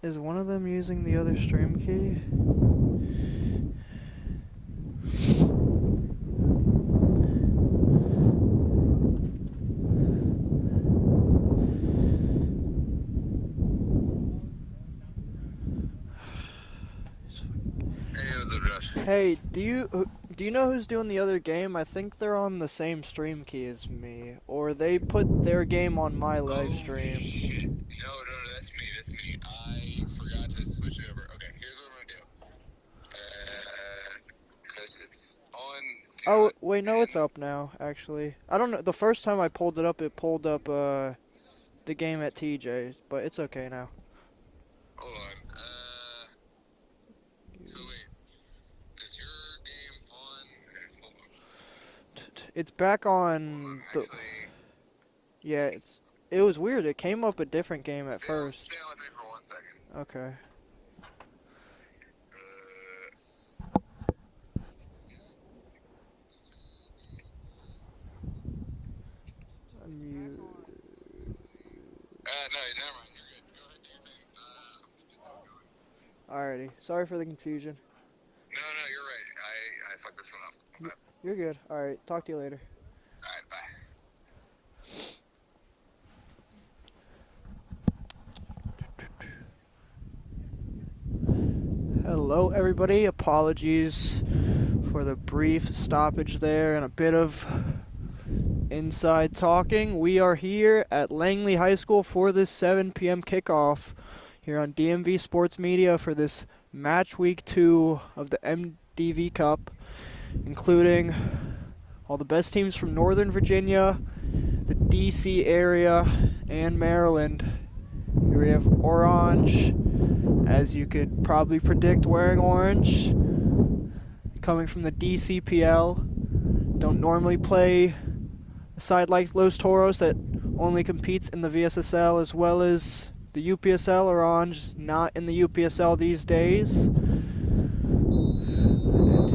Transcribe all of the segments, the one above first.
Is one of them using the other stream key? Hey, what's up, Josh? Hey, do you know who's doing the other game? I think they're on the same stream key as me, or they put their game on my live stream. Shit. No, that's me. That's me. I forgot to switch it over. Okay, here's what I'm gonna do. Cause it's on. Oh wait, no, it's up now. Actually, I don't know. The first time I pulled it pulled up the game at TJ's, but it's okay now. Hold on. So wait, is your game on? Hold on. It's back on the. Actually, Yeah, it was weird. It came up a different game at stay first. Stay on with me for 1 second. Okay. No, never mind. You're good. Go ahead, do your thing. Alrighty. Sorry for the confusion. No, you're right. I fucked this one up. You're good. Alright. Talk to you later. Alright, bye. Hello, everybody. Apologies for the brief stoppage there and a bit of inside talking. We are here at Langley High School for this 7 p.m. kickoff here on DMV Sports Media for this match week 2 of the MDV Cup, including all the best teams from Northern Virginia, the DC area, and Maryland. Here we have Oranje, as you could probably predict, wearing orange, coming from the DCPL. Don't normally play a side like Los Toros that only competes in the VSSL as well as the UPSL. Oranje not in the UPSL these days.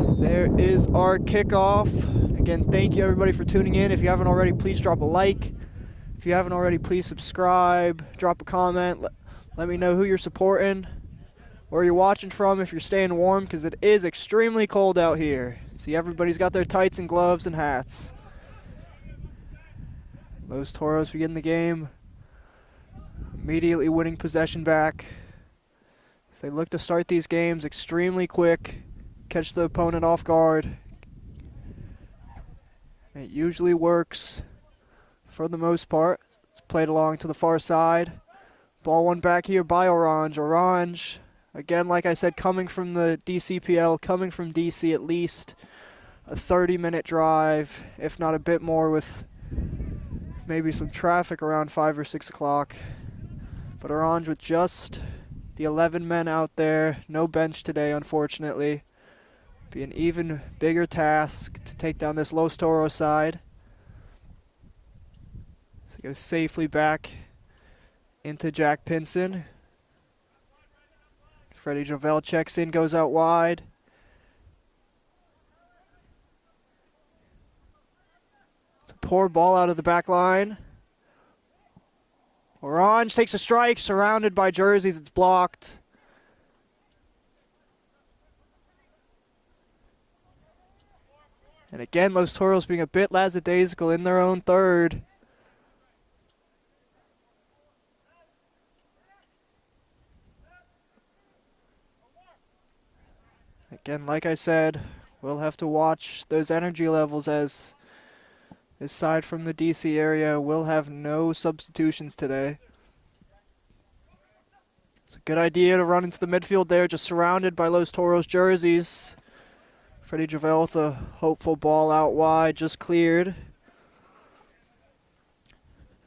And there is our kickoff. Again, thank you everybody for tuning in. If you haven't already, please drop a like. If you haven't already, please subscribe, drop a comment, let me know who you're supporting, where you're watching from, if you're staying warm, because it is extremely cold out here. See, everybody's got their tights and gloves and hats. Los Toros begin the game, immediately winning possession back. So they look to start these games extremely quick, catch the opponent off guard. And it usually works for the most part. It's played along to the far side. Ball won back here by Oranje. Oranje, again, like I said, coming from the DCPL, coming from DC, at least a 30-minute drive, if not a bit more, with maybe some traffic around 5 or 6 o'clock. But Oranje with just the 11 men out there, no bench today, unfortunately. Be an even bigger task to take down this Los Toros side. So it goes safely back into Jack Pinson. Freddie Javel checks in, goes out wide. It's a poor ball out of the back line. Oranje takes a strike, surrounded by jerseys. It's blocked. And again, Los Toros being a bit lackadaisical in their own third. Again, like I said, we'll have to watch those energy levels, as this side from the DC area will have no substitutions today. It's a good idea to run into the midfield there, just surrounded by Los Toros jerseys. Freddie Javel with a hopeful ball out wide, just cleared.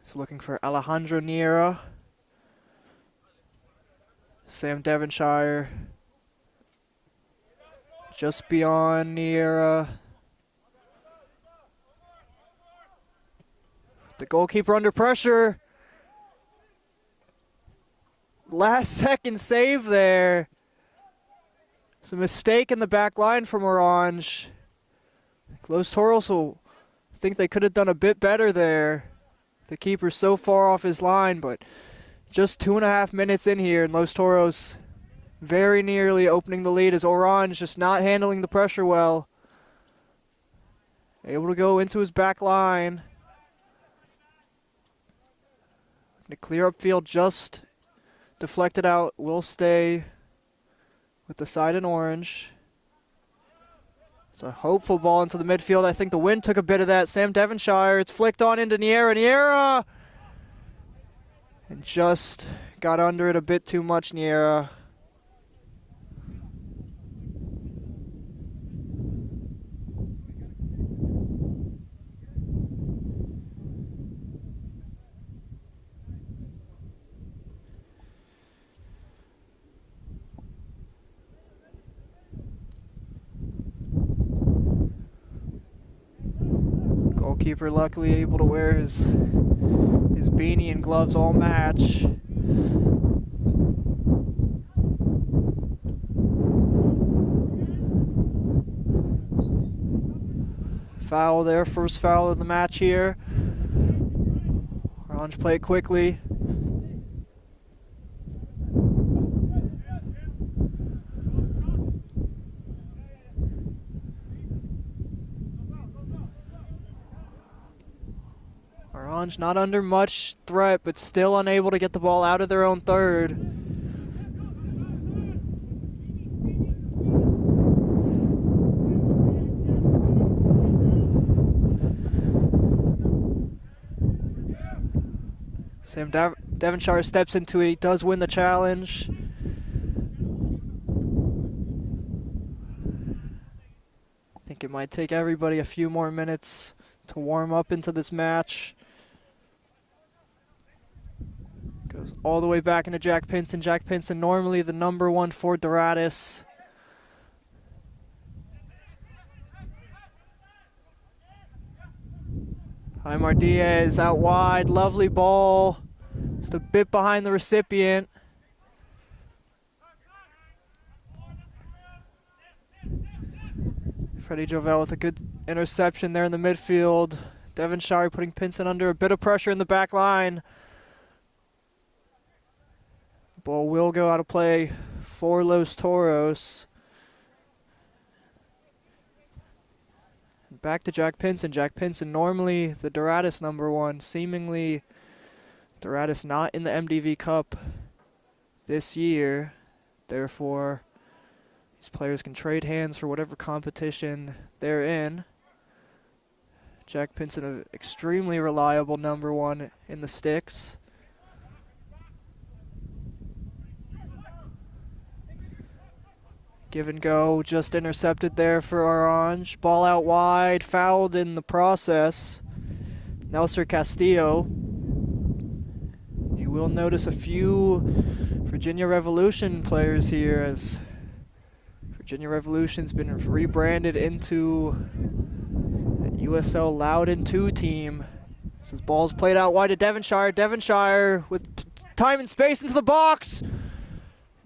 He's looking for Alejandro Niera. Sam Devonshire just beyond Niera. The goalkeeper under pressure. Last second save there. It's a mistake in the back line from Oranje. Los Toros will think they could have done a bit better there. The keeper's so far off his line, but Just 2.5 minutes in here, and Los Toros very nearly opening the lead as Oranje just not handling the pressure well. Able to go into his back line. The clear upfield just deflected out. Will stay with the side in orange. It's a hopeful ball into the midfield. I think the wind took a bit of that. Sam Devonshire, it's flicked on into Niera. Niera! And just got under it a bit too much, Niera. Goalkeeper luckily able to wear his beanie and gloves all match. Foul there, first foul of the match here. Oranje play it quickly. Oranje not under much threat, but still unable to get the ball out of their own third. Sam Devonshire steps into it. He does win the challenge. I think it might take everybody a few more minutes to warm up into this match. Goes all the way back into Jack Pinson. Jack Pinson, normally the #1 for Doratus. Aymar Diaz out wide, lovely ball. Just a bit behind the recipient. Freddie Jovel with a good interception there in the midfield. Devonshire putting Pinson under a bit of pressure in the back line. The ball will go out of play for Los Toros. Back to Jack Pinson. Jack Pinson, normally the Doratus #1. Seemingly Doratus not in the MDV Cup this year. Therefore, these players can trade hands for whatever competition they're in. Jack Pinson, an extremely reliable #1 in the sticks. Give and go, just intercepted there for Oranje. Ball out wide, fouled in the process. Nelson Castillo. You will notice a few Virginia Revolution players here, as Virginia Revolution's been rebranded into an USL Loudoun 2 team. This ball's played out wide to Devonshire. Devonshire with time and space into the box.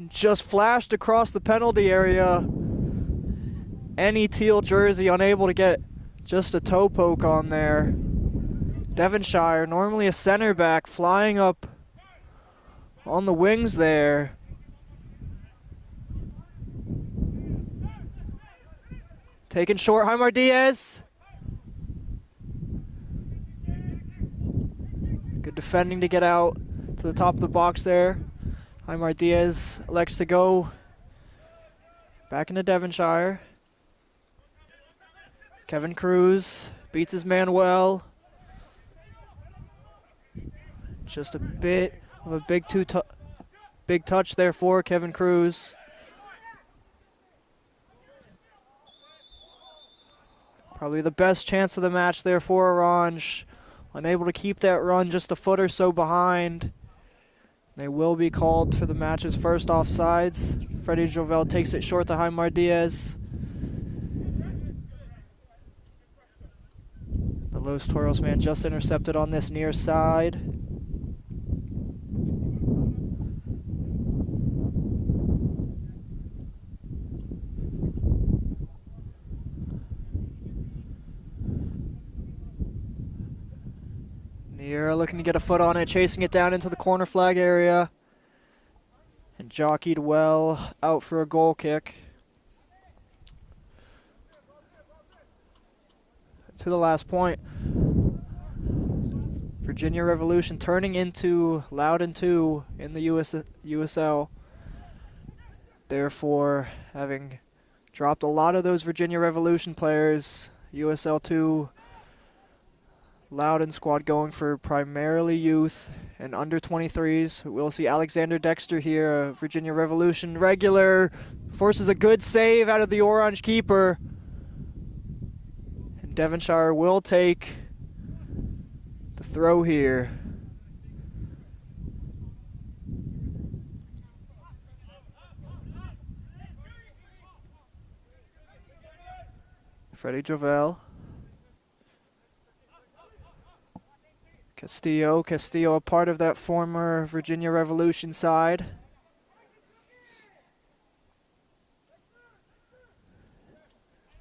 Just flashed across the penalty area. Any teal jersey unable to get just a toe poke on there. Devonshire, normally a center back, flying up on the wings there. Taken short, Aymar Diaz. Good defending to get out to the top of the box there. Aymar Diaz elects to go back into Devonshire. Kevin Cruz beats his man well. Just a bit of a big touch there for Kevin Cruz. Probably the best chance of the match there for Oranje. Unable to keep that run, just a foot or so behind. They will be called for the match's first offsides. Freddie Jovel takes it short to Aymar Diaz. The Los Toros man just intercepted on this near side. Niera looking to get a foot on it, chasing it down into the corner flag area. And jockeyed well out for a goal kick. To the last point. Virginia Revolution turning into Loudoun 2 in the USL. Therefore, having dropped a lot of those Virginia Revolution players, USL 2 Loudoun squad going for primarily youth and under 23s. We'll see Alexander Dexter here, a Virginia Revolution regular, forces a good save out of the Oranje keeper. And Devonshire will take the throw here. Freddie Jovel. Castillo, a part of that former Virginia Revolution side.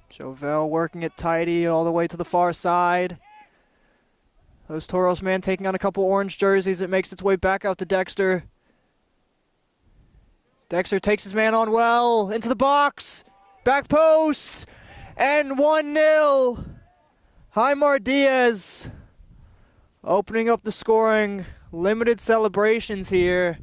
Jovel working it tidy all the way to the far side. Those Toros man taking on a couple orange jerseys. It makes its way back out to Dexter. Dexter takes his man on well, into the box, back post, and 1-0. Jaimar Diaz opening up the scoring. Limited celebrations here.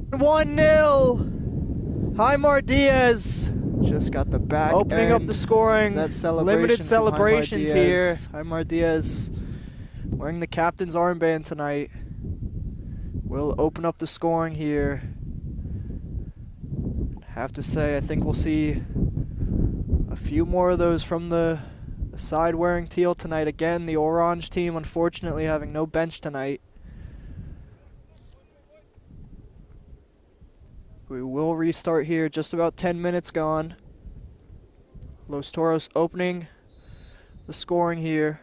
1-0. Jaimar Diaz just got the back opening up the scoring. That limited celebrations here. Jaimar Diaz wearing the captain's armband tonight will open up the scoring here. Have to say, I think we'll see a few more of those from the side wearing teal tonight. Again, the Oranje team unfortunately having no bench tonight. We will restart here, just about 10 minutes gone. Los Toros opening the scoring here.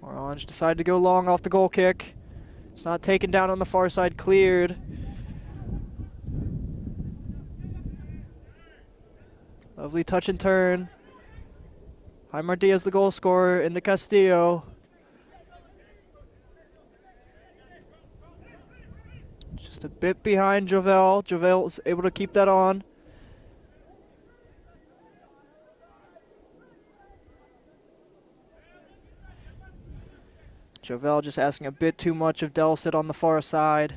Oranje decided to go long off the goal kick. It's not taken down on the far side, cleared. Lovely touch and turn. Jaimar Diaz, the goal scorer, into Castillo. Just a bit behind Jovel. Jovel was able to keep that on. Jovel just asking a bit too much of Delcet on the far side.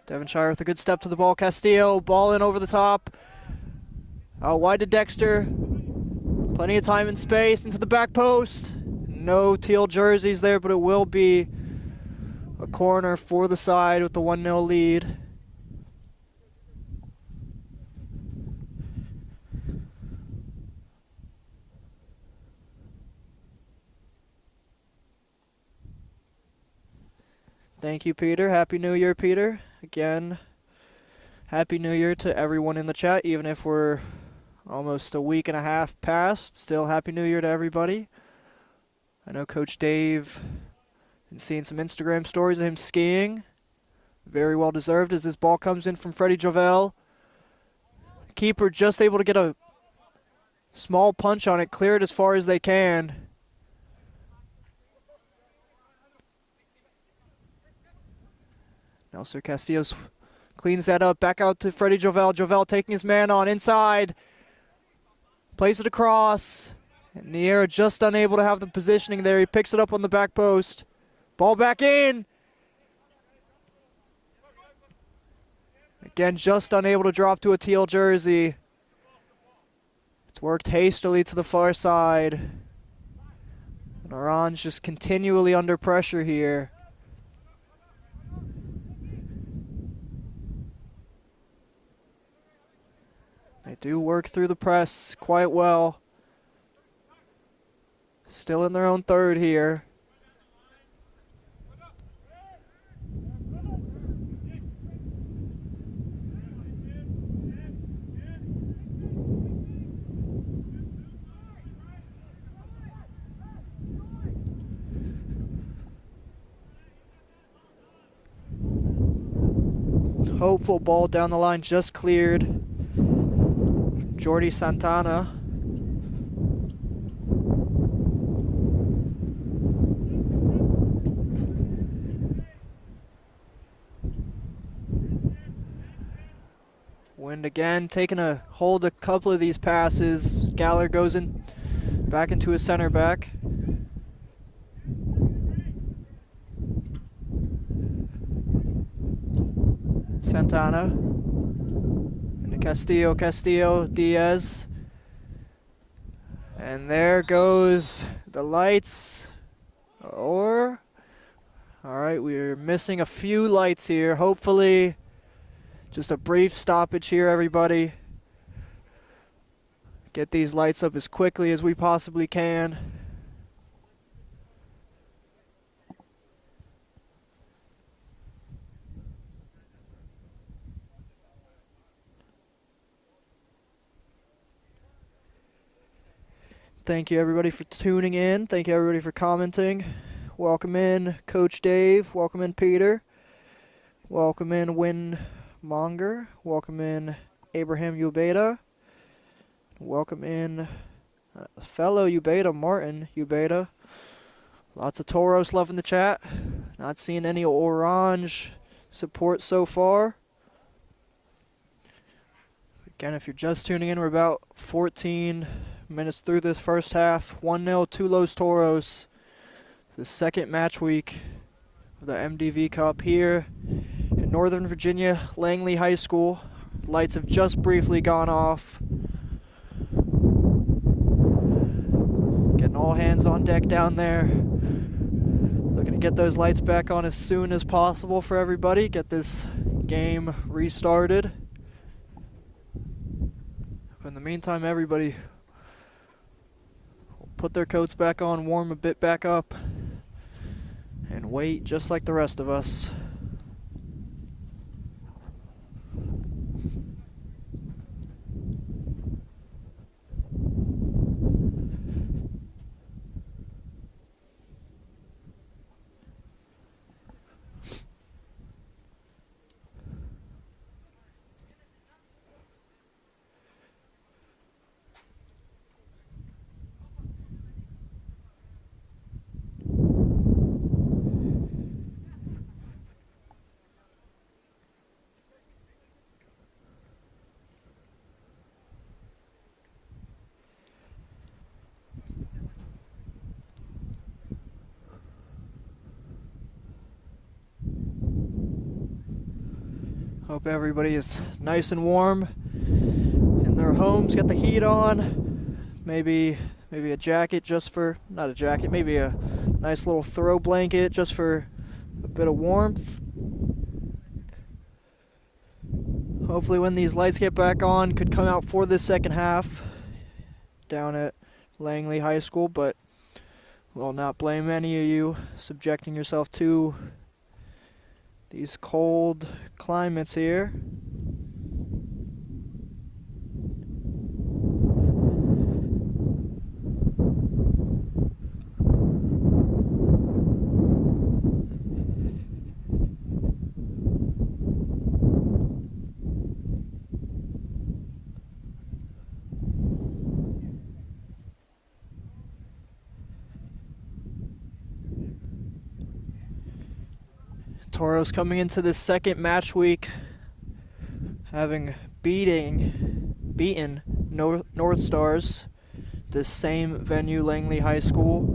Devonshire with a good step to the ball. Castillo, ball in over the top. Out wide to Dexter. Plenty of time and space into the back post. No teal jerseys there, but it will be a corner for the side with the 1-0 lead. Thank you, Peter. Happy New Year, Peter. Again, Happy New Year to everyone in the chat, even if we're almost a week and a half past. Still Happy New Year to everybody. I know Coach Dave, been seeing some Instagram stories of him skiing. Very well deserved as this ball comes in from Freddie Jovel. Keeper just able to get a small punch on it, clear it as far as they can. Nelson Castillo cleans that up, back out to Freddie Jovel. Jovel taking his man on inside. Plays it across. And Niera just unable to have the positioning there. He picks it up on the back post. Ball back in. Again, just unable to drop to a teal jersey. It's worked hastily to the far side. And Oranje just continually under pressure here. They do work through the press quite well. Still in their own third here. hopeful ball down the line just cleared. Jordy Santana. Wind again, taking a hold a couple of these passes. Galler goes in back into his center back. Santana into Castillo, Diaz. And there goes the lights. All right, we're missing a few lights here. Hopefully, just a brief stoppage here, everybody. Get these lights up as quickly as we possibly can. Thank you everybody for tuning in. Thank you everybody for commenting. Welcome in Coach Dave. Welcome in Peter. Welcome in Win Monger. Welcome in Abraham Ubeda. Welcome in fellow Ubeda, Martin Ubeda. Lots of Toros love in the chat. Not seeing any Oranje support so far. Again, if you're just tuning in, we're about 14 minutes through this first half. 1-0 to Los Toros. The second match week of the MDV Cup here in Northern Virginia, Langley High School. Lights have just briefly gone off. Getting all hands on deck down there. Looking to get those lights back on as soon as possible for everybody. Get this game restarted. In the meantime, everybody will put their coats back on, warm a bit back up, and wait just like the rest of us. Hope everybody is nice and warm in their homes, got the heat on. Maybe a jacket just for, not a jacket, maybe a nice little throw blanket just for a bit of warmth. Hopefully when these lights get back on, could come out for the second half down at Langley High School, but will not blame any of you subjecting yourself to these cold climates here. Toros coming into this second match week, having beaten North Stars, the same venue, Langley High School.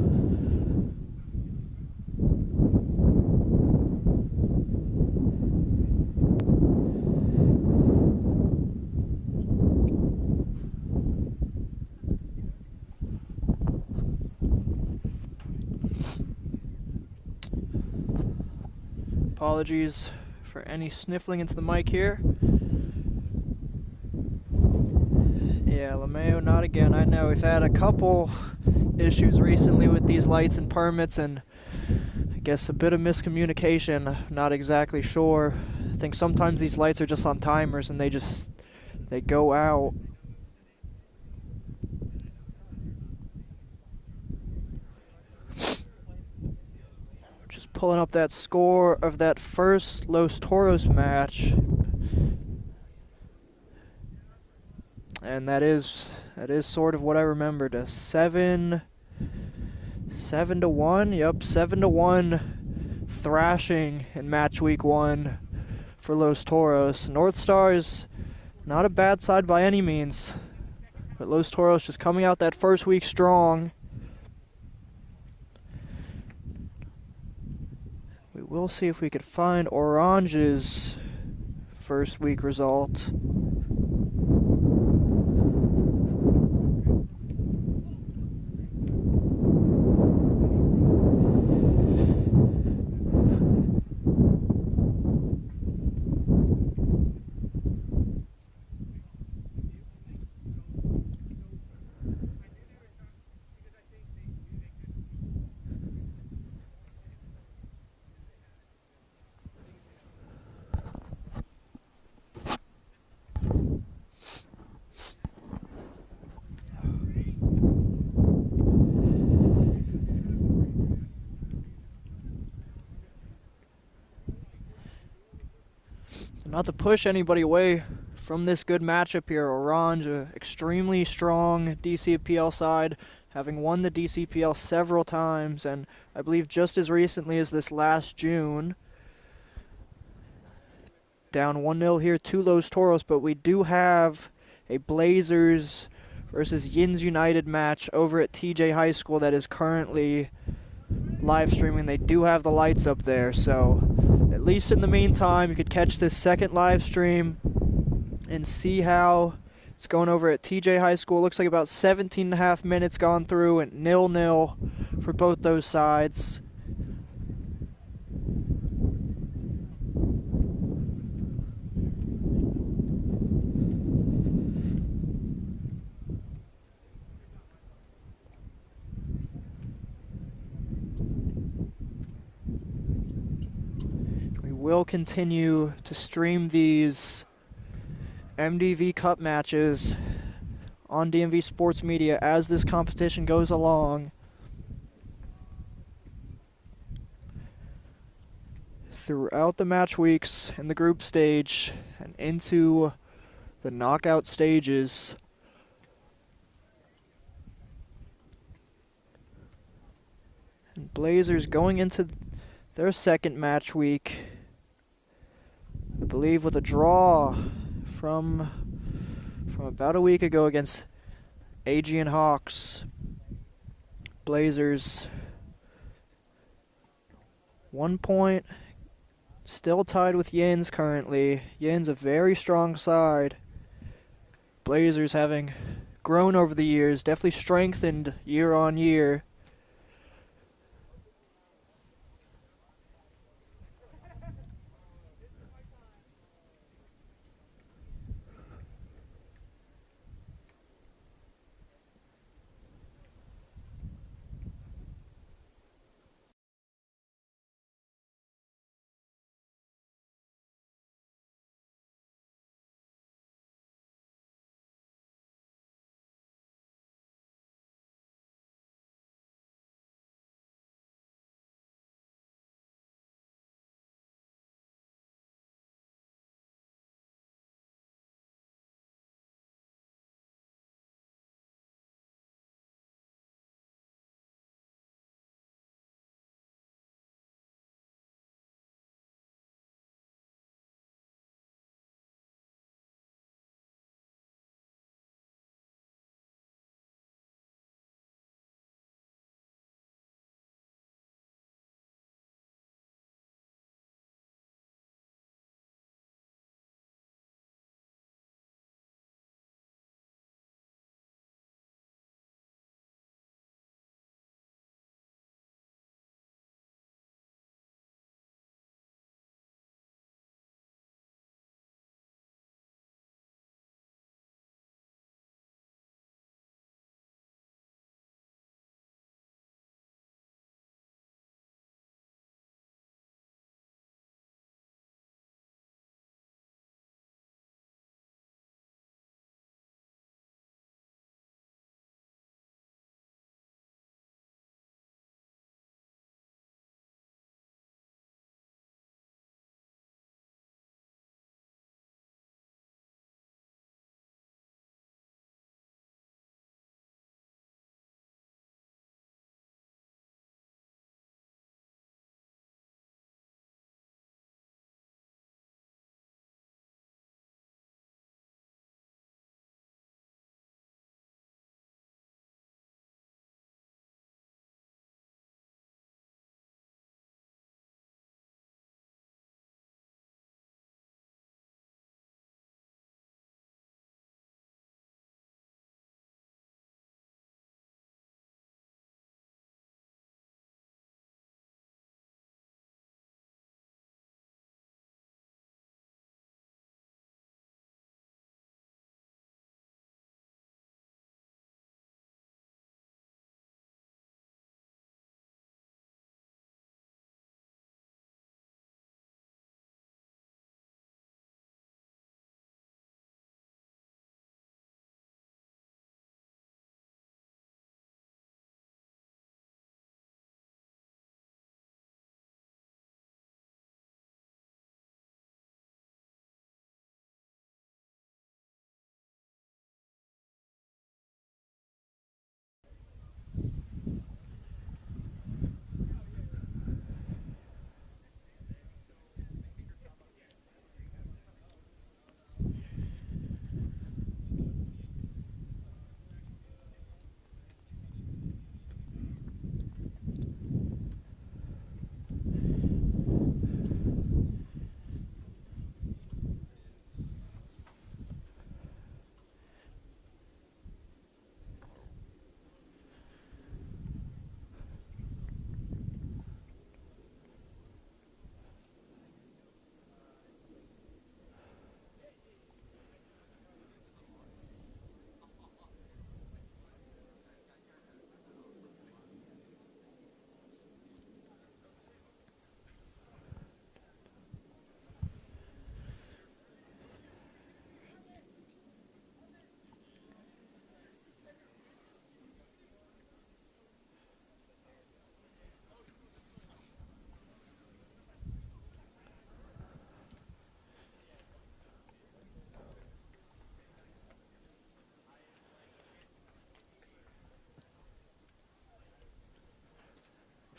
Apologies for any sniffling into the mic here. Yeah, LeMayo, not again. I know we've had a couple issues recently with these lights and permits, and I guess a bit of miscommunication. Not exactly sure. I think sometimes these lights are just on timers and they go out. Pulling up that score of that first Los Toros match and that is sort of what I remembered. A 7-1. Yep, 7-1 thrashing in match week 1 for Los Toros. North Stars, not a bad side by any means, but Los Toros just coming out that first week strong. We will see if we could find Orange's first week result. Not to push anybody away from this good matchup here, Oranje, a extremely strong DCPL side, having won the DCPL several times, and I believe just as recently as this last June. Down 1-0 here to Los Toros, but we do have a Blazers versus Yins United match over at TJ High School that is currently live streaming. They do have the lights up there, so at least in the meantime, you could catch this second live stream and see how it's going over at TJ High School. Looks like about 17.5 minutes gone through and 0-0 for both those sides. Will continue to stream these MDV Cup matches on DMV Sports Media as this competition goes along. Throughout the match weeks in the group stage and into the knockout stages. And Blazers going into their second match week, I believe, with a draw from about a week ago against Aegean Hawks. Blazers 1 point, still tied with Yins currently. Yins a very strong side. Blazers having grown over the years, definitely strengthened year on year.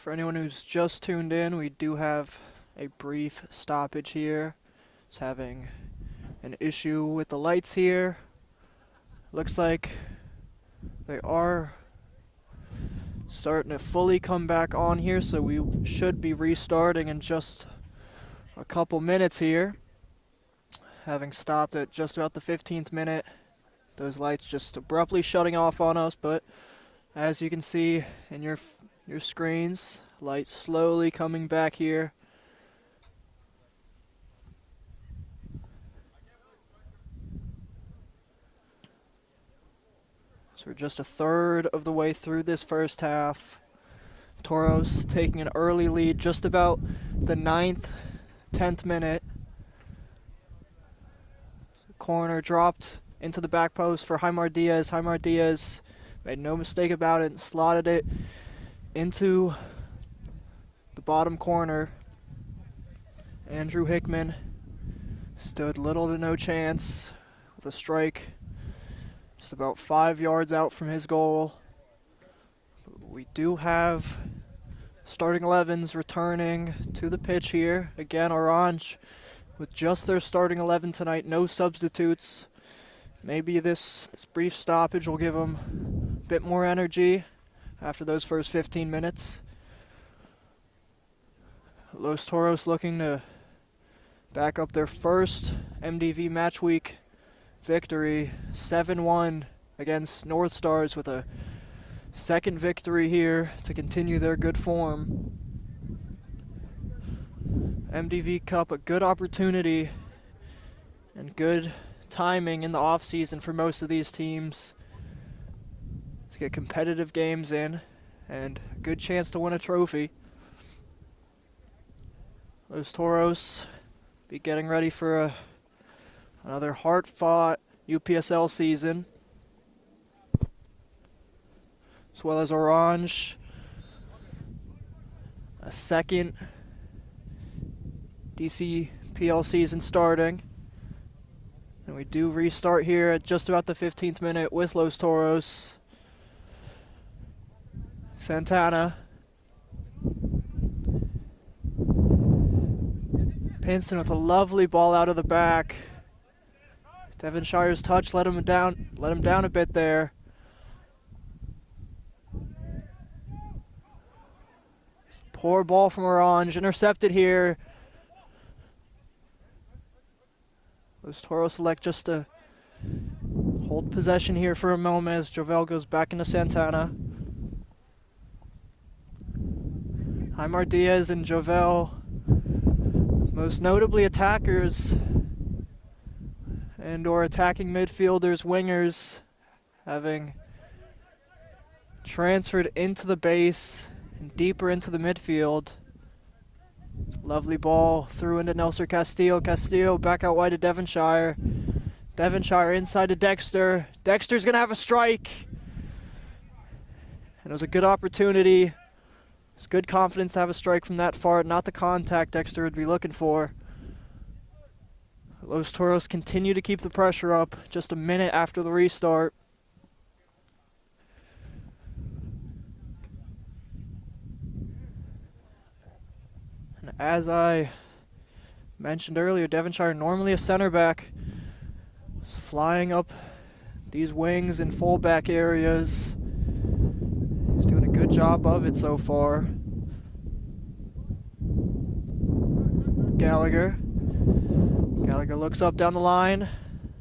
For anyone who's just tuned in, we do have a brief stoppage here. It's having an issue with the lights here. Looks like they are starting to fully come back on here, so we should be restarting in just a couple minutes here. Having stopped at just about the 15th minute, those lights just abruptly shutting off on us, but as you can see in your screens, lights slowly coming back here. So we're just a third of the way through this first half. Toros taking an early lead just about the 9th, 10th minute. Corner dropped into the back post for Jaimar Diaz. Jaimar Diaz made no mistake about it and slotted it into the bottom corner. Andrew Hickman stood little to no chance with a strike just about 5 yards out from his goal. We do have starting 11s returning to the pitch here. Again, Oranje with just their starting 11 tonight, no substitutes. Maybe this brief stoppage will give them a bit more energy after those first 15 minutes. Los Toros looking to back up their first MDV match week victory, 7-1 against North Stars, with a second victory here to continue their good form. MDV Cup, a good opportunity and good timing in the off-season for most of these teams to get competitive games in and a good chance to win a trophy. Los Toros be getting ready for another hard-fought UPSL season, as well as Oranje, a second DCPL season starting. And we do restart here at just about the 15th minute with Los Toros. Santana. Pinston with a lovely ball out of the back. Devonshire's touch let him down a bit there. Poor ball from Oranje, intercepted here. Los Toros select just to hold possession here for a moment as Jovel goes back into Santana. Jaimar Diaz and Jovel, most notably attackers and or attacking midfielders, wingers, having transferred into the base and deeper into the midfield. Lovely ball through into Nelson Castillo. Castillo back out wide to Devonshire. Devonshire inside to Dexter. Dexter's gonna have a strike. And it was a good opportunity. It's good confidence to have a strike from that far, not the contact Dexter would be looking for. Los Toros continue to keep the pressure up just a minute after the restart. And as I mentioned earlier, Devonshire, normally a center back, is flying up these wings and fullback areas. He's doing a good job of it so far. Gallagher looks up down the line,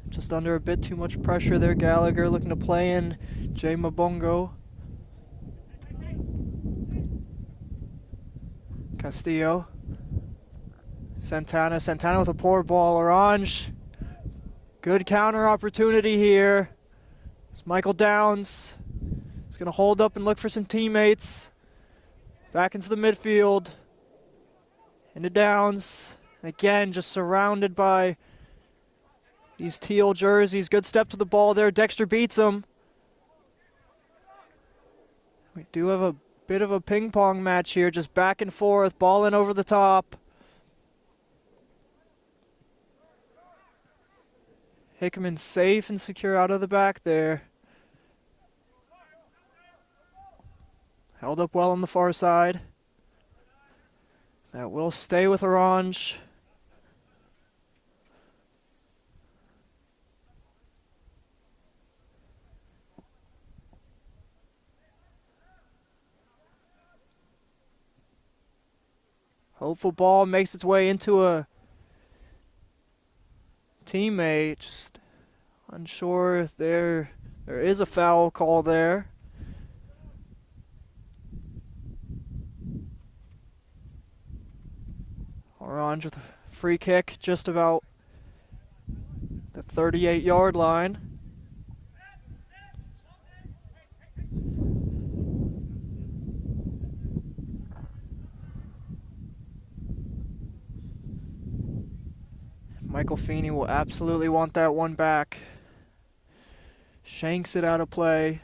just under a bit too much pressure there. Gallagher looking to play in Jay Mabongo. Castillo. Santana with a poor ball. Oranje. Good counter opportunity here. It's Michael Downs. He's going to hold up and look for some teammates. Back into the midfield. Into Downs. Again, just surrounded by these teal jerseys. Good step to the ball there. Dexter beats him. We do have a bit of a ping pong match here, just back and forth, ball in over the top. Hickman safe and secure out of the back there. Held up well on the far side. That will stay with Oranje. Hopeful ball makes its way into a teammate. Just unsure if there is a foul call there. Oranje with a free kick just about the 38-yard line. Michael Feeney will absolutely want that one back. Shanks it out of play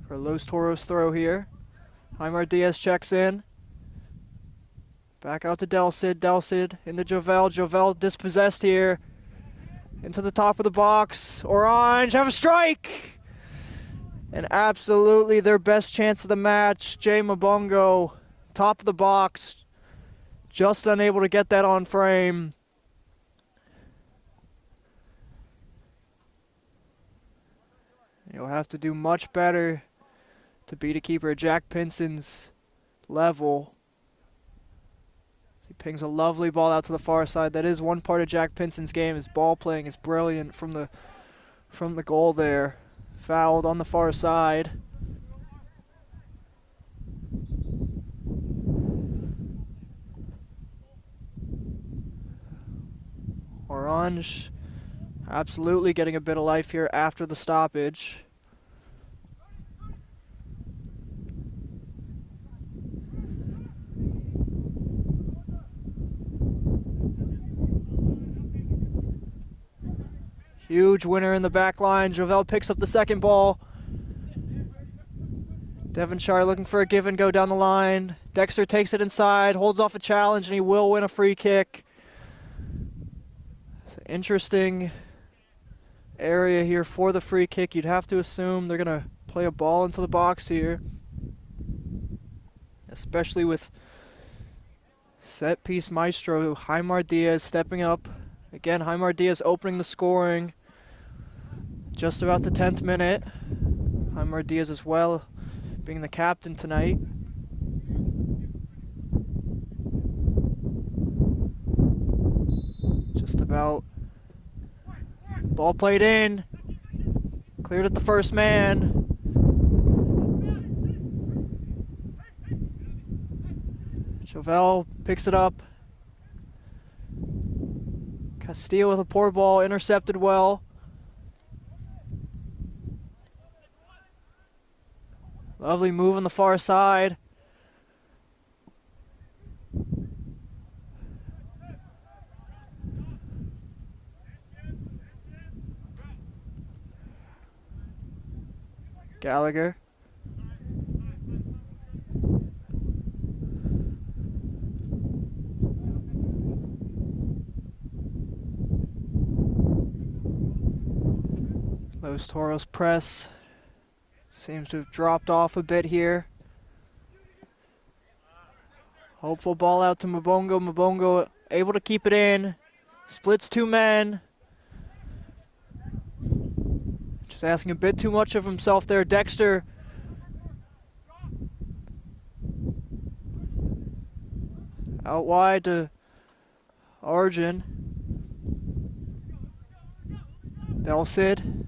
for Los Toros throw here. Jaimar Diaz checks in. Back out to Delcid. Delcid into Jovel. Jovel dispossessed here. Into the top of the box. Oranje have a strike! And absolutely their best chance of the match. Jay Mabongo, top of the box. Just unable to get that on frame. You'll have to do much better to beat a keeper at Jack Pinson's level. He pings a lovely ball out to the far side. That is one part of Jack Pinson's game. His ball playing is brilliant from the goal there. Fouled on the far side. Oranje absolutely getting a bit of life here after the stoppage. Huge winner in the back line. Jovel picks up the second ball. Devonshire looking for a give and go down the line. Dexter takes it inside, holds off a challenge, and he will win a free kick. It's an interesting area here for the free kick. You'd have to assume they're going to play a ball into the box here, especially with set piece maestro Jaimar Diaz stepping up. Again, Jaimar Diaz opening the scoring just about the 10th minute. Jaimar Diaz as well being the captain tonight. Just about. Ball played in. Cleared at the first man. Jovel picks it up. Castillo with a poor ball, intercepted well. Lovely move on the far side. Gallagher. Los Toros press seems to have dropped off a bit here. Hopeful ball out to Mabongo. Mabongo able to keep it in. Splits two men. Just asking a bit too much of himself there. Dexter. Out wide to Arjun. Delcid.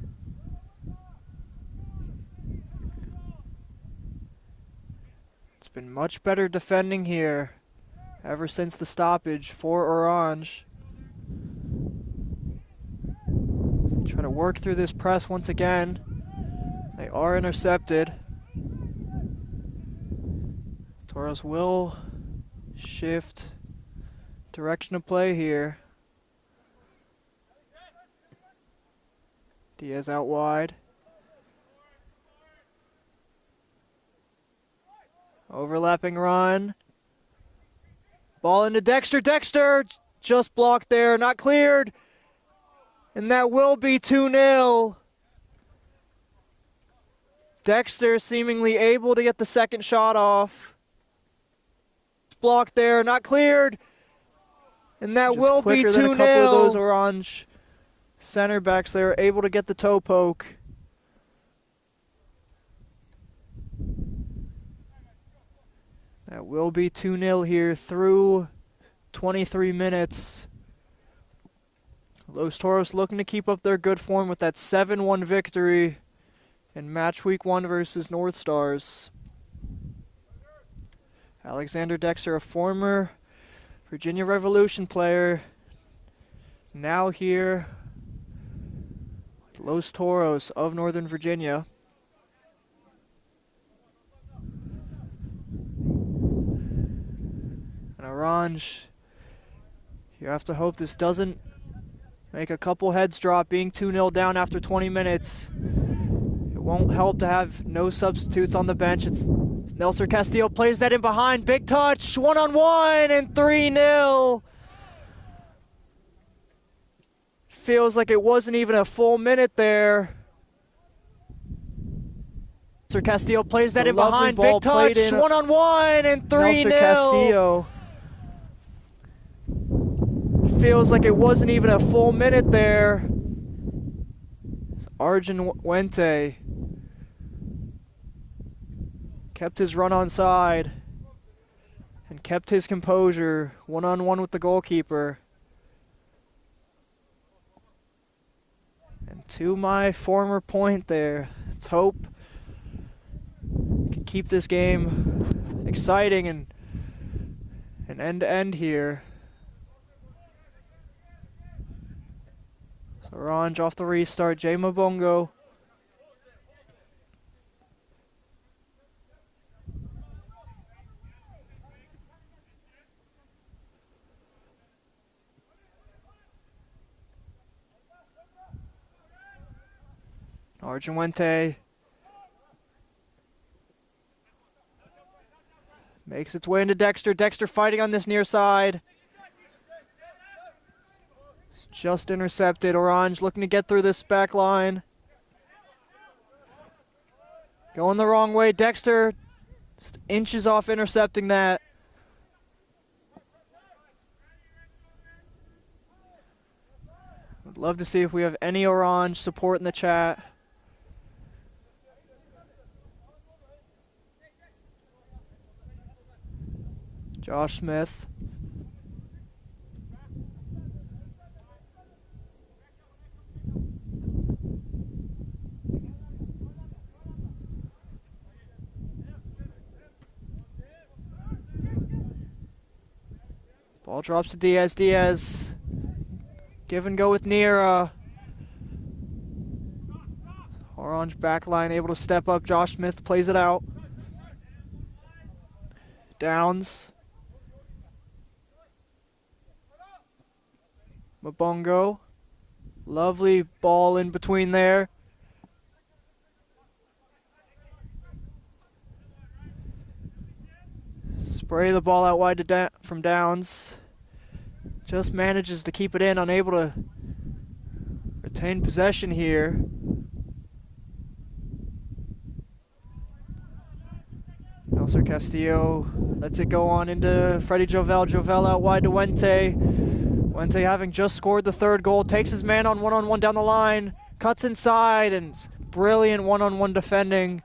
It's been much better defending here ever since the stoppage for Oranje. They try to work through this press once again. They are intercepted. Toros will shift direction of play here. Diaz out wide. Overlapping run. Ball into Dexter. Dexter just blocked there, not cleared. And that will be 2-0. Dexter seemingly able to get the second shot off. blocked there, not cleared. And that Just will be 2-0. quicker than a couple of those Orange center backs there, able to get the toe poke. That will be 2-0 here through 23 minutes. Los Toros looking to keep up their good form with that 7-1 victory in match week 1 versus North Stars. Alexander Dexter, a former Virginia Revolution player, now here with Los Toros of Northern Virginia. And Oranje, you have to hope this doesn't make a couple heads drop, being 2-0 down after 20 minutes. It won't help to have no substitutes on the bench. It's Nelson Castillo plays that in behind. Big touch, one-on-one, and 3-0. Feels like it wasn't even a full minute there. Nelson Castillo plays that in behind. Big touch, one-on-one, and 3-0. Nelson Castillo. Feels like it wasn't even a full minute there. Arjun Wente kept his run on side and kept his composure, one-on-one with the goalkeeper. And to my former point there, let's hope we can keep this game exciting and end-to-end here. So Oranje off the restart, Jay Mabongo. Arjun Wente makes its way into Dexter. Dexter fighting on this near side. It's just intercepted. Oranje looking to get through this back line. Going the wrong way. Dexter just inches off intercepting that. I'd love to see if we have any Oranje support in the chat. Josh Smith. Ball drops to Diaz. Diaz. Give and go with Nira. Oranje backline able to step up. Josh Smith plays it out. Downs. Mabongo. Lovely ball in between there. Spray the ball out wide to from Downs. Just manages to keep it in, unable to retain possession here. Nelson Castillo lets it go on into Freddie Jovel. Jovel out wide to Wente. Wente, having just scored the third goal, takes his man on one down the line, cuts inside, and brilliant one-on-one defending.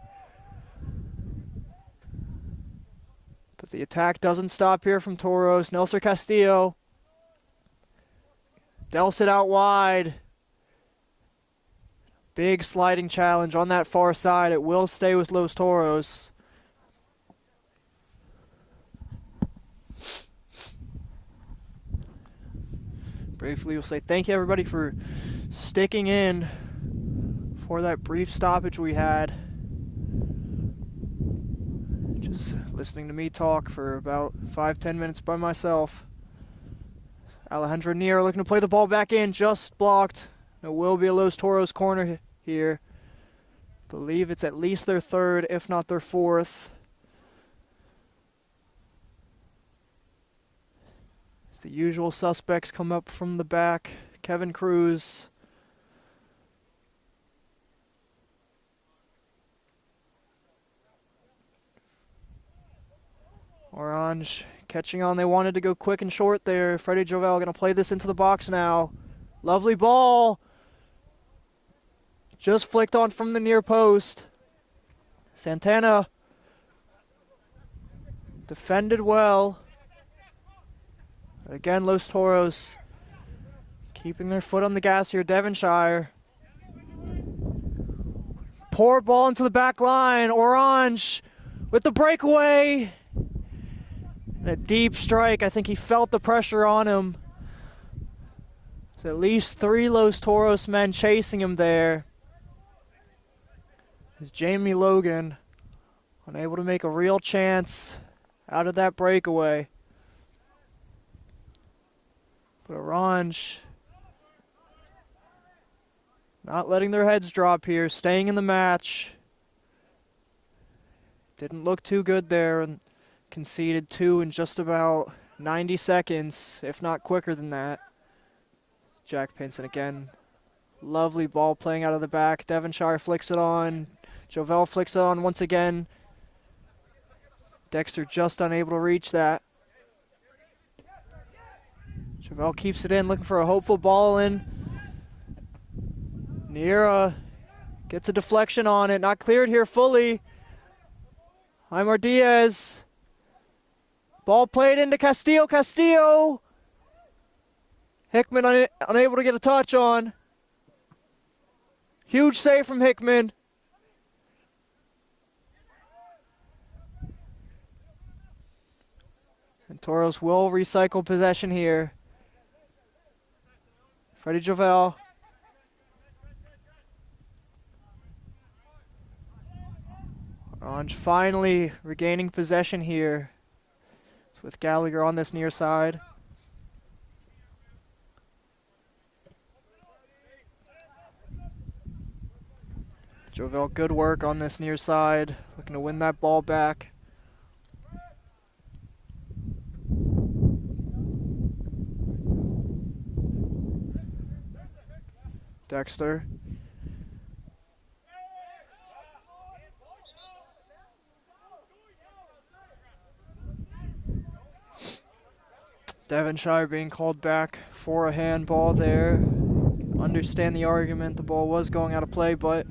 But the attack doesn't stop here from Toros. Nelson Castillo delves it out wide. Big sliding challenge on that far side. It will stay with Los Toros. Briefly, we'll say thank you everybody for sticking in for that brief stoppage we had. Just listening to me talk for about 5-10 minutes by myself. Alejandro Nier looking to play the ball back in, just blocked. It will be a Los Toros corner here. Believe it's at least their third, if not their fourth. The usual suspects come up from the back. Kevin Cruz. Oranje catching on. They wanted to go quick and short there. Freddie Jovel going to play this into the box now. Lovely ball. Just flicked on from the near post. Santana defended well. Again, Los Toros keeping their foot on the gas here. Devonshire. Poor ball into the back line. Oranje with the breakaway. And a deep strike. I think he felt the pressure on him. There's at least 3 Los Toros men chasing him there. As Jamie Logan unable to make a real chance out of that breakaway. But Oranje not letting their heads drop here, staying in the match. Didn't look too good there and conceded 2 in just about 90 seconds, if not quicker than that. Jack Pinson again. Lovely ball playing out of the back. Devonshire flicks it on. Jovel flicks it on once again. Dexter just unable to reach that. Jovel keeps it in, looking for a hopeful ball in. Niera gets a deflection on it, not cleared here fully. Aymar Diaz. Ball played into Castillo. Castillo! Hickman unable to get a touch on. Huge save from Hickman. And Toros will recycle possession here. Freddie Jovel. Oranje finally regaining possession here with Gallagher on this near side. Jovel, good work on this near side, looking to win that ball back. Dexter. Devonshire being called back for a handball there. Understand the argument, the ball was going out of play, but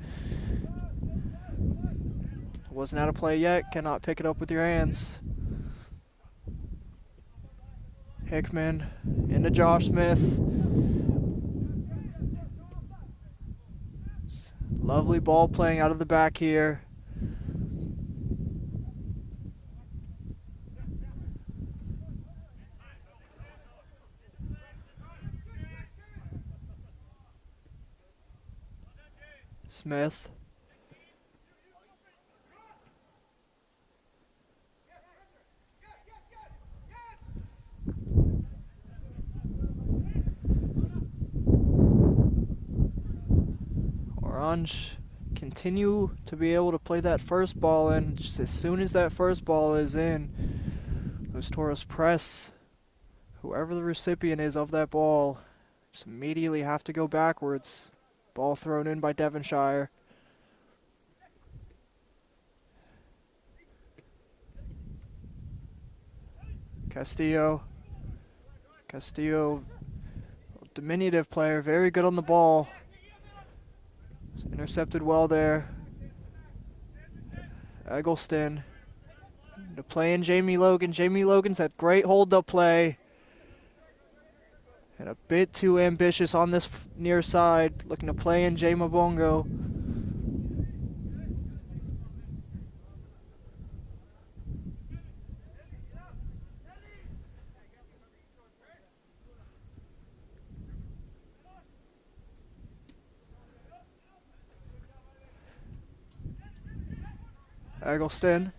it wasn't out of play yet. Cannot pick it up with your hands. Hickman into Josh Smith. Lovely ball playing out of the back here. Smith. Oranje continue to be able to play that first ball in. Just as soon as that first ball is in, those Toros press whoever the recipient is of that ball. Just immediately have to go backwards. Ball thrown in by Devonshire. Castillo. Castillo, diminutive player, very good on the ball. Intercepted well there. Eggleston to play in Jamie Logan. Jamie Logan's had great hold-up play. And a bit too ambitious on this near side. Looking to play in Jay Mabongo. Eggleston.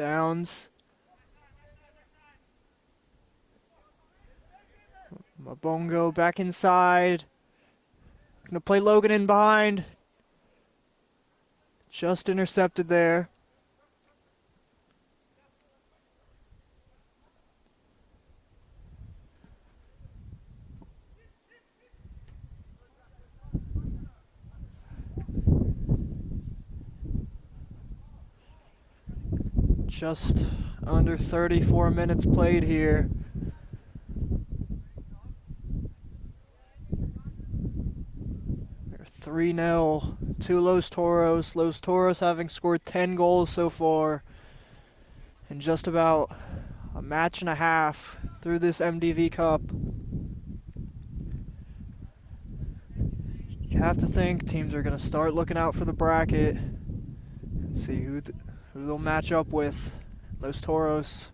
Downs. Mabongo back inside. Gonna play Logan in behind. Just intercepted there. Just under 34 minutes played here. They're 3-0 to Los Toros. Los Toros having scored 10 goals so far in just about a match and a half through this MDV Cup. You have to think teams are going to start looking out for the bracket and see who they'll match up with. Los Toros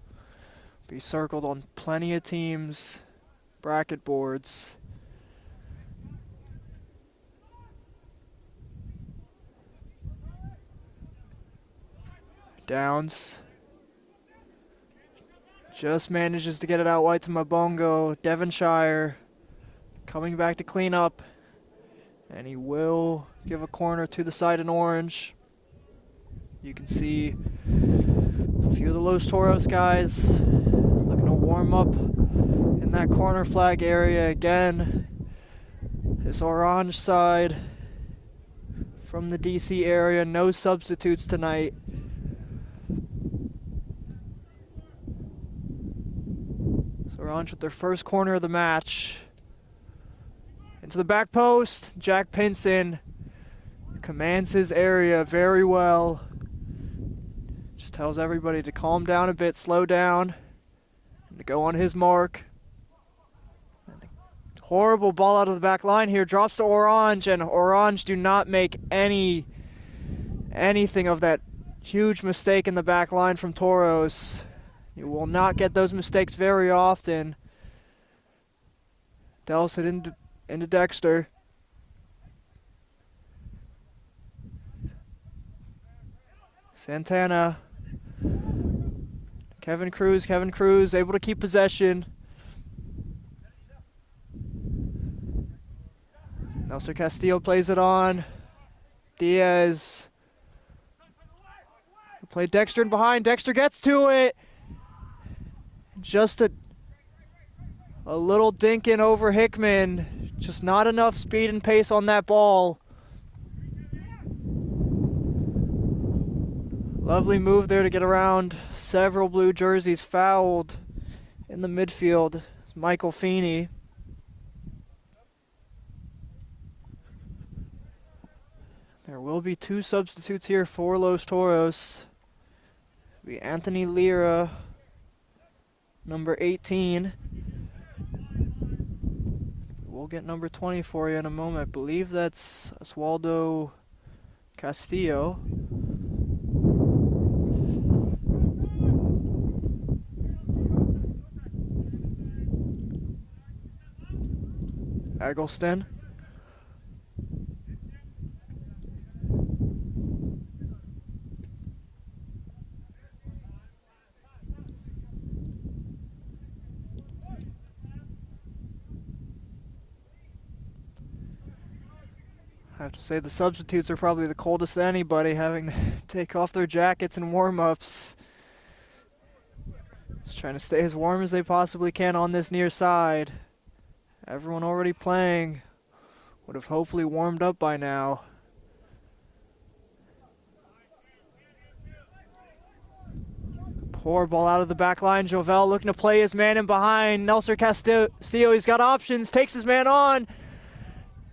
be circled on plenty of teams' bracket boards. Downs just manages to get it out wide to Mabongo. Devonshire coming back to clean up, and he will give a corner to the side in orange. You can see a few of the Los Toros guys looking to warm up in that corner flag area again. This orange side from the DC area, no substitutes tonight. So Orange with their first corner of the match. Into the back post, Jack Pinson commands his area very well. Just tells everybody to calm down a bit, slow down, and to go on his mark. Horrible ball out of the back line here, drops to Oranje, and Oranje do not make anything of that huge mistake in the back line from Toros. You will not get those mistakes very often. Dells it into Dexter. Santana. Kevin Cruz able to keep possession. Nelson Castillo plays it on. Diaz. Play Dexter in behind. Dexter gets to it. Just a little dink in over Hickman. Just not enough speed and pace on that ball. Lovely move there to get around several blue jerseys fouled in the midfield. It's Michael Feeney. There will be two substitutes here for Los Toros. It'll be Anthony Lira, number 18. We'll get number 20 for you in a moment. I believe that's Oswaldo Castillo. Eggleston. I have to say the substitutes are probably the coldest of anybody, having to take off their jackets and warm-ups. Just trying to stay as warm as they possibly can on this near side. Everyone already playing would have hopefully warmed up by now. Poor ball out of the back line. Jovel looking to play his man in behind. Nelson Castillo, he's got options, takes his man on.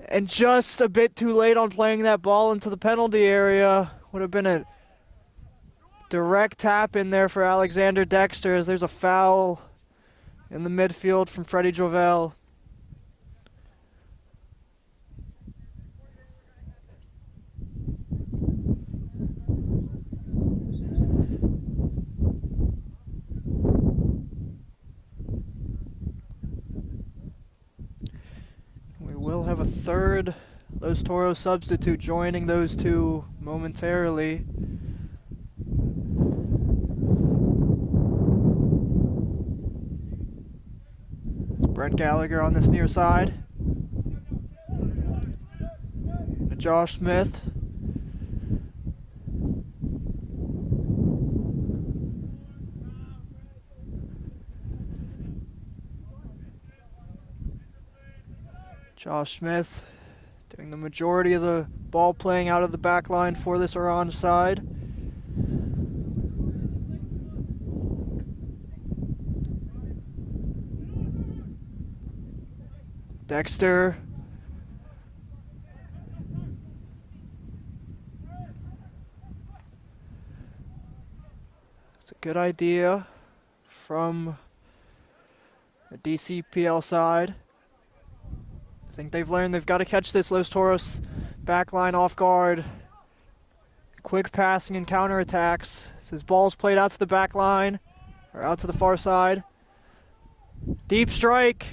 And just a bit too late on playing that ball into the penalty area. Would have been a direct tap in there for Alexander Dexter, as there's a foul in the midfield from Freddie Jovel. We'll have a third Los Toros substitute joining those two momentarily. Brent Gallagher on this near side. Josh Smith. Josh Smith doing the majority of the ball playing out of the back line for this Oranje side. Dexter. It's a good idea from the DCPL side. I think they've learned they've got to catch this Los Toros back line off guard. Quick passing and counterattacks. His ball's played out to the back line, or out to the far side. Deep strike.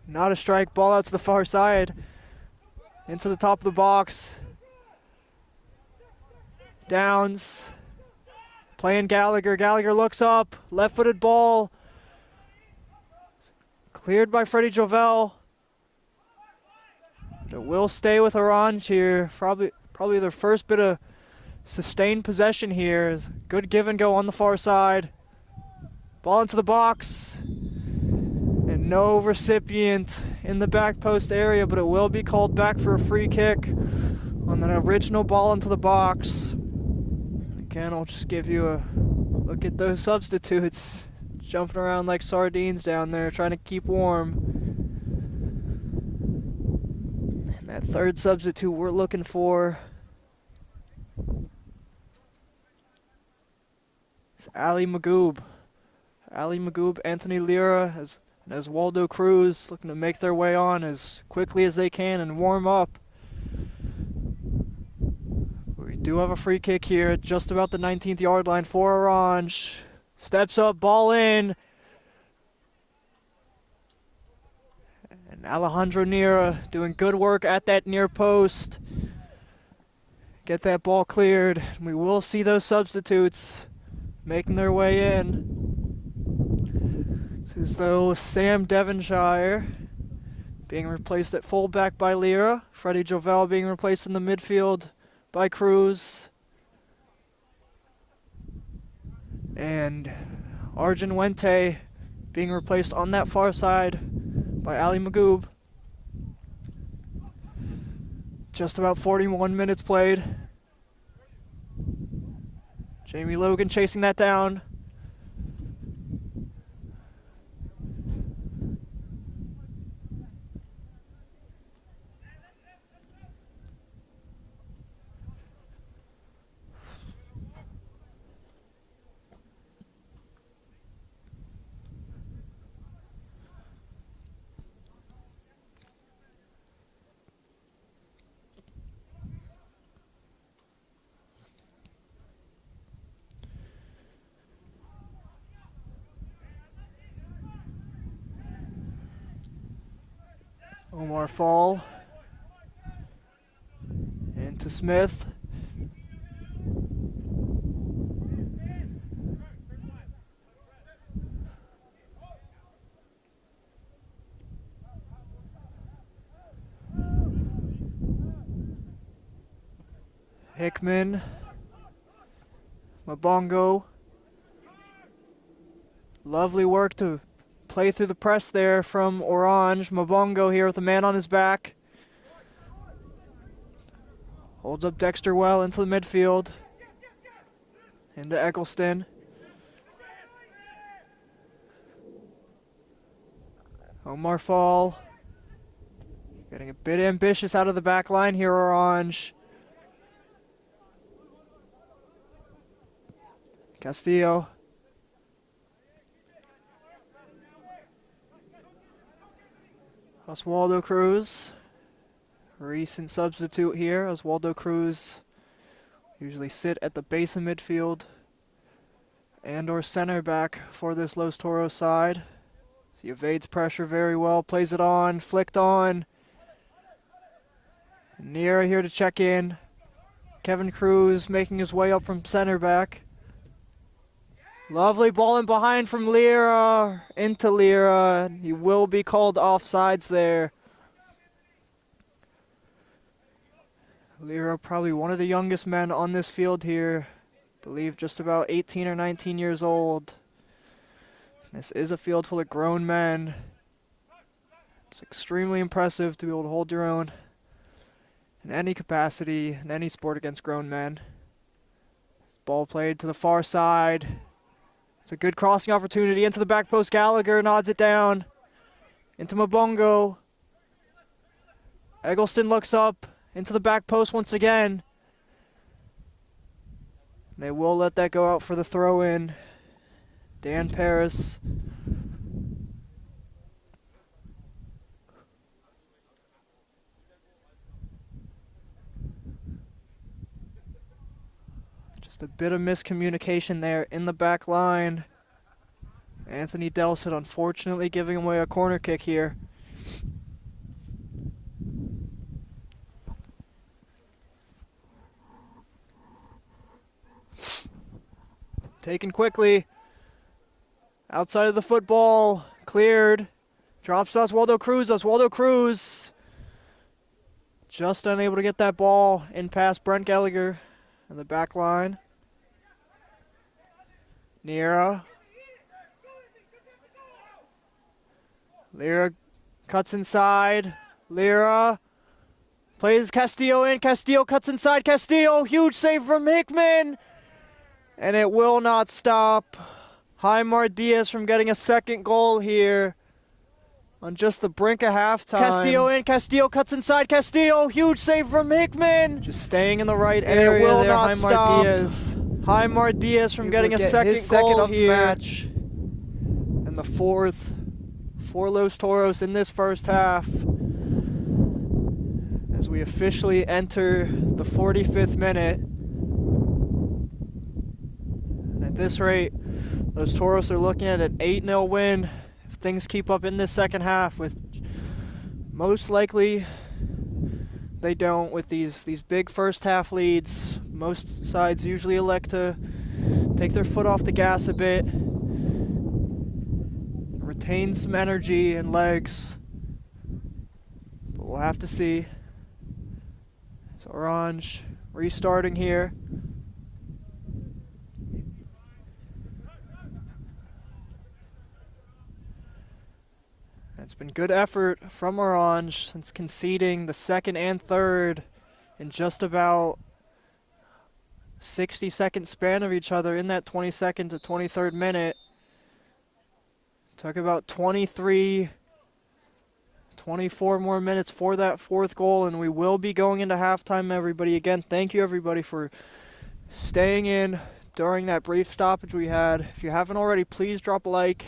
Not a strike, ball out to the far side. Into the top of the box. Downs. Playing Gallagher. Gallagher looks up. Left-footed ball. Cleared by Freddie Jovel. But it will stay with Oranje here. Probably their first bit of sustained possession here. Good give and go on the far side. Ball into the box. And no recipient in the back post area, but it will be called back for a free kick on that original ball into the box. Again, I'll just give you a look at those substitutes. Jumping around like sardines down there, trying to keep warm. And that third substitute we're looking for is Ali Magoob. Ali Magoob, Anthony Lira, and Oswaldo Cruz looking to make their way on as quickly as they can and warm up. We do have a free kick here at just about the 19th yard line for Oranje. Steps up, ball in. And Alejandro Nira doing good work at that near post. Get that ball cleared. We will see those substitutes making their way in. This is though Sam Devonshire being replaced at fullback by Lira. Freddie Jovel being replaced in the midfield by Cruz. And Arjun Wente being replaced on that far side by Ali Magoob. Just about 41 minutes played. Jamie Logan chasing that down. Omar Fall into Smith. Hickman, Mabongo. Lovely work to play through the press there from Oranje. Mabongo here with a man on his back. Holds up Dexter well into the midfield. Into Eccleston. Omar Fall. Getting a bit ambitious out of the back line here, Oranje. Castillo. Oswaldo Cruz, recent substitute here. Oswaldo Cruz usually sit at the base of midfield and or center back for this Los Toros side. He evades pressure very well, plays it on, flicked on. Nira here to check in. Kevin Cruz making his way up from center back. Lovely ball in behind from Lira into Lira. He will be called offsides there. Lira, probably one of the youngest men on this field here. I believe just about 18 or 19 years old. This is a field full of grown men. It's extremely impressive to be able to hold your own in any capacity, in any sport against grown men. Ball played to the far side. It's a good crossing opportunity into the back post. Gallagher nods it down. Into Mabongo. Eggleston looks up into the back post once again. They will let that go out for the throw in. Dan Paris. Just a bit of miscommunication there in the back line. Anthony Delsit unfortunately giving away a corner kick here. Taken quickly. Outside of the football. Cleared. Drops to Oswaldo Cruz. Oswaldo Cruz just unable to get that ball in past Brent Gallagher in the back line. Nira. Lira cuts inside. Lira plays Castillo in. Castillo cuts inside. Castillo, huge save from Hickman. And it will not stop Jaimar Diaz from getting a second goal here on just the brink of halftime. Castillo in. Castillo cuts inside. Castillo, huge save from Hickman. Just staying in the right area. And it will not Jaimar stop Diaz. Jaimar Diaz from getting a second goal of the match. And the fourth for Los Toros in this first half. As we officially enter the 45th minute. And at this rate, Los Toros are looking at an 8-0 win if things keep up in this second half, with most likely they don't with these big first half leads. Most sides usually elect to take their foot off the gas a bit, retain some energy and legs, but we'll have to see. So Oranje restarting here. It's been good effort from Oranje since conceding the second and third in just about 60-second span of each other in that 22nd to 23rd minute. Took about 24 more minutes for that fourth goal, and we will be going into halftime, everybody. Again, thank you, everybody, for staying in during that brief stoppage we had. If you haven't already, please drop a like,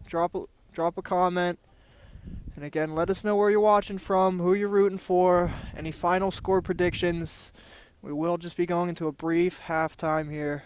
drop a comment. And again, let us know where you're watching from, who you're rooting for, any final score predictions. We will just be going into a brief halftime here.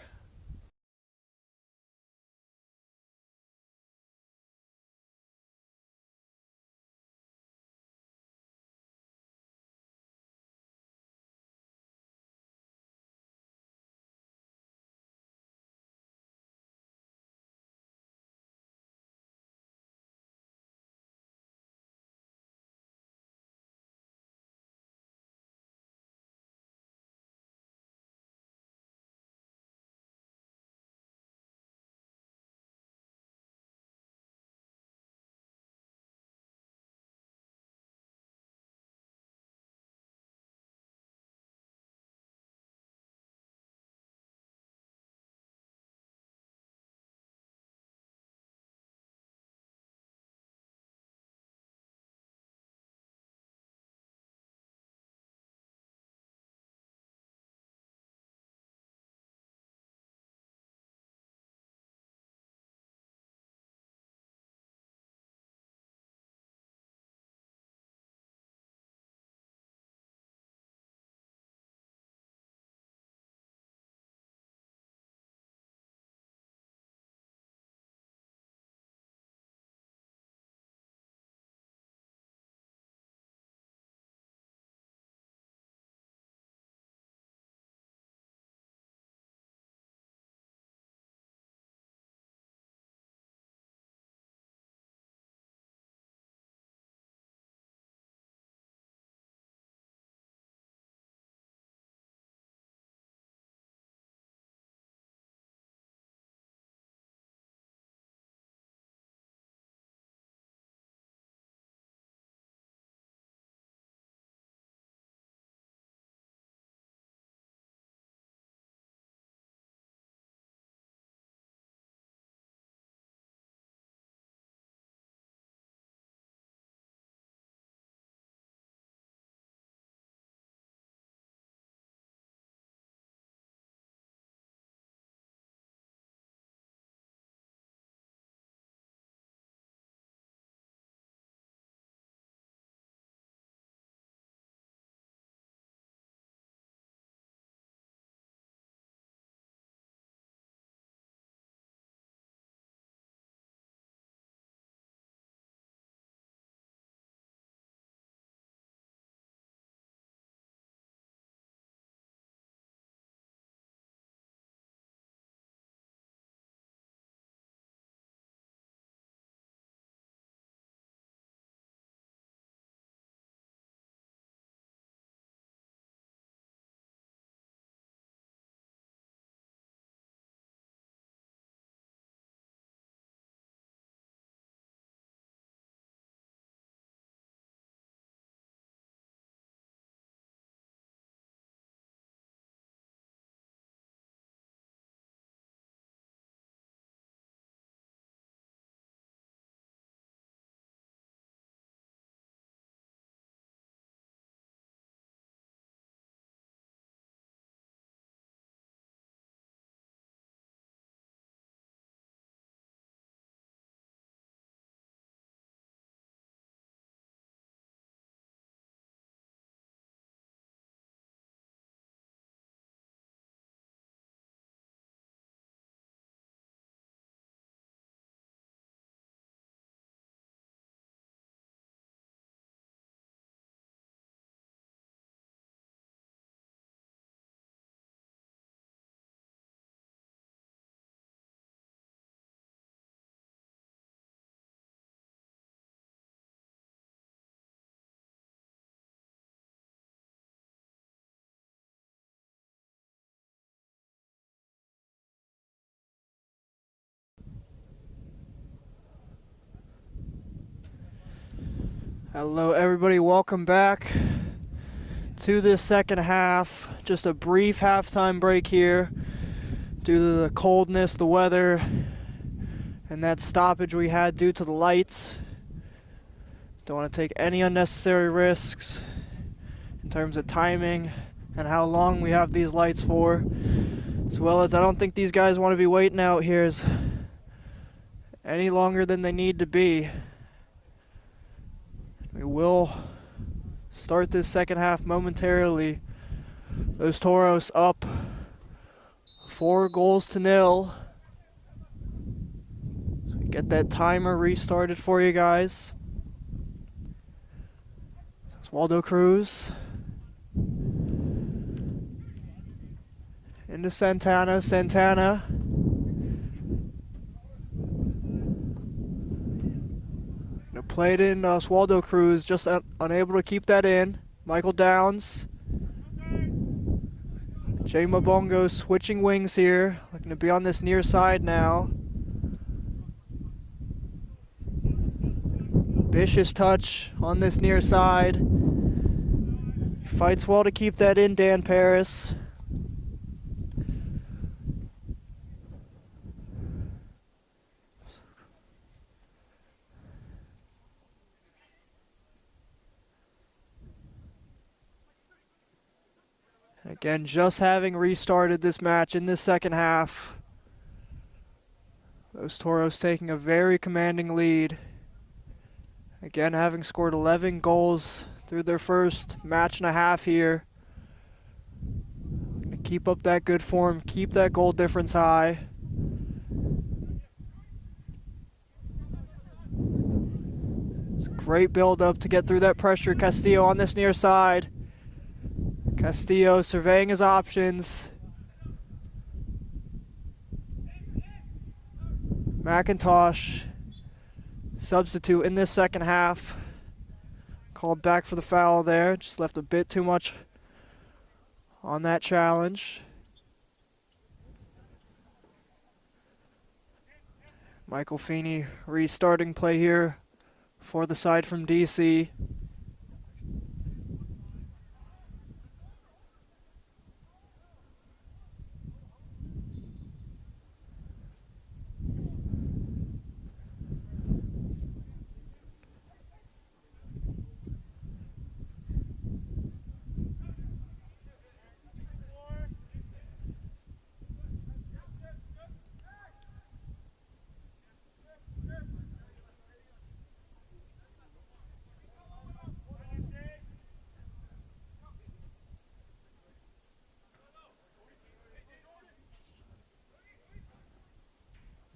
Hello, everybody. Welcome back to this second half. Just a brief halftime break here due to the coldness, the weather, and that stoppage we had due to the lights. Don't want to take any unnecessary risks in terms of timing and how long we have these lights for, as well as I don't think these guys want to be waiting out here any longer than they need to be. We will start this second half momentarily. Those Toros up 4-0. So we get that timer restarted for you guys. Waldo Cruz into Santana. Played in Oswaldo Cruz, just unable to keep that in. Michael Downs. Jay Mabongo switching wings here, looking to be on this near side now. Vicious touch on this near side. He fights well to keep that in, Dan Paris. Again, just having restarted this match in this second half. Those Toros taking a very commanding lead. Again, having scored 11 goals through their first match and a half here. Gonna keep up that good form, keep that goal difference high. It's a great build up to get through that pressure. Castillo on this near side. Castillo surveying his options. McIntosh, substitute in this second half. Called back for the foul there. Just left a bit too much on that challenge. Michael Feeney restarting play here for the side from DC.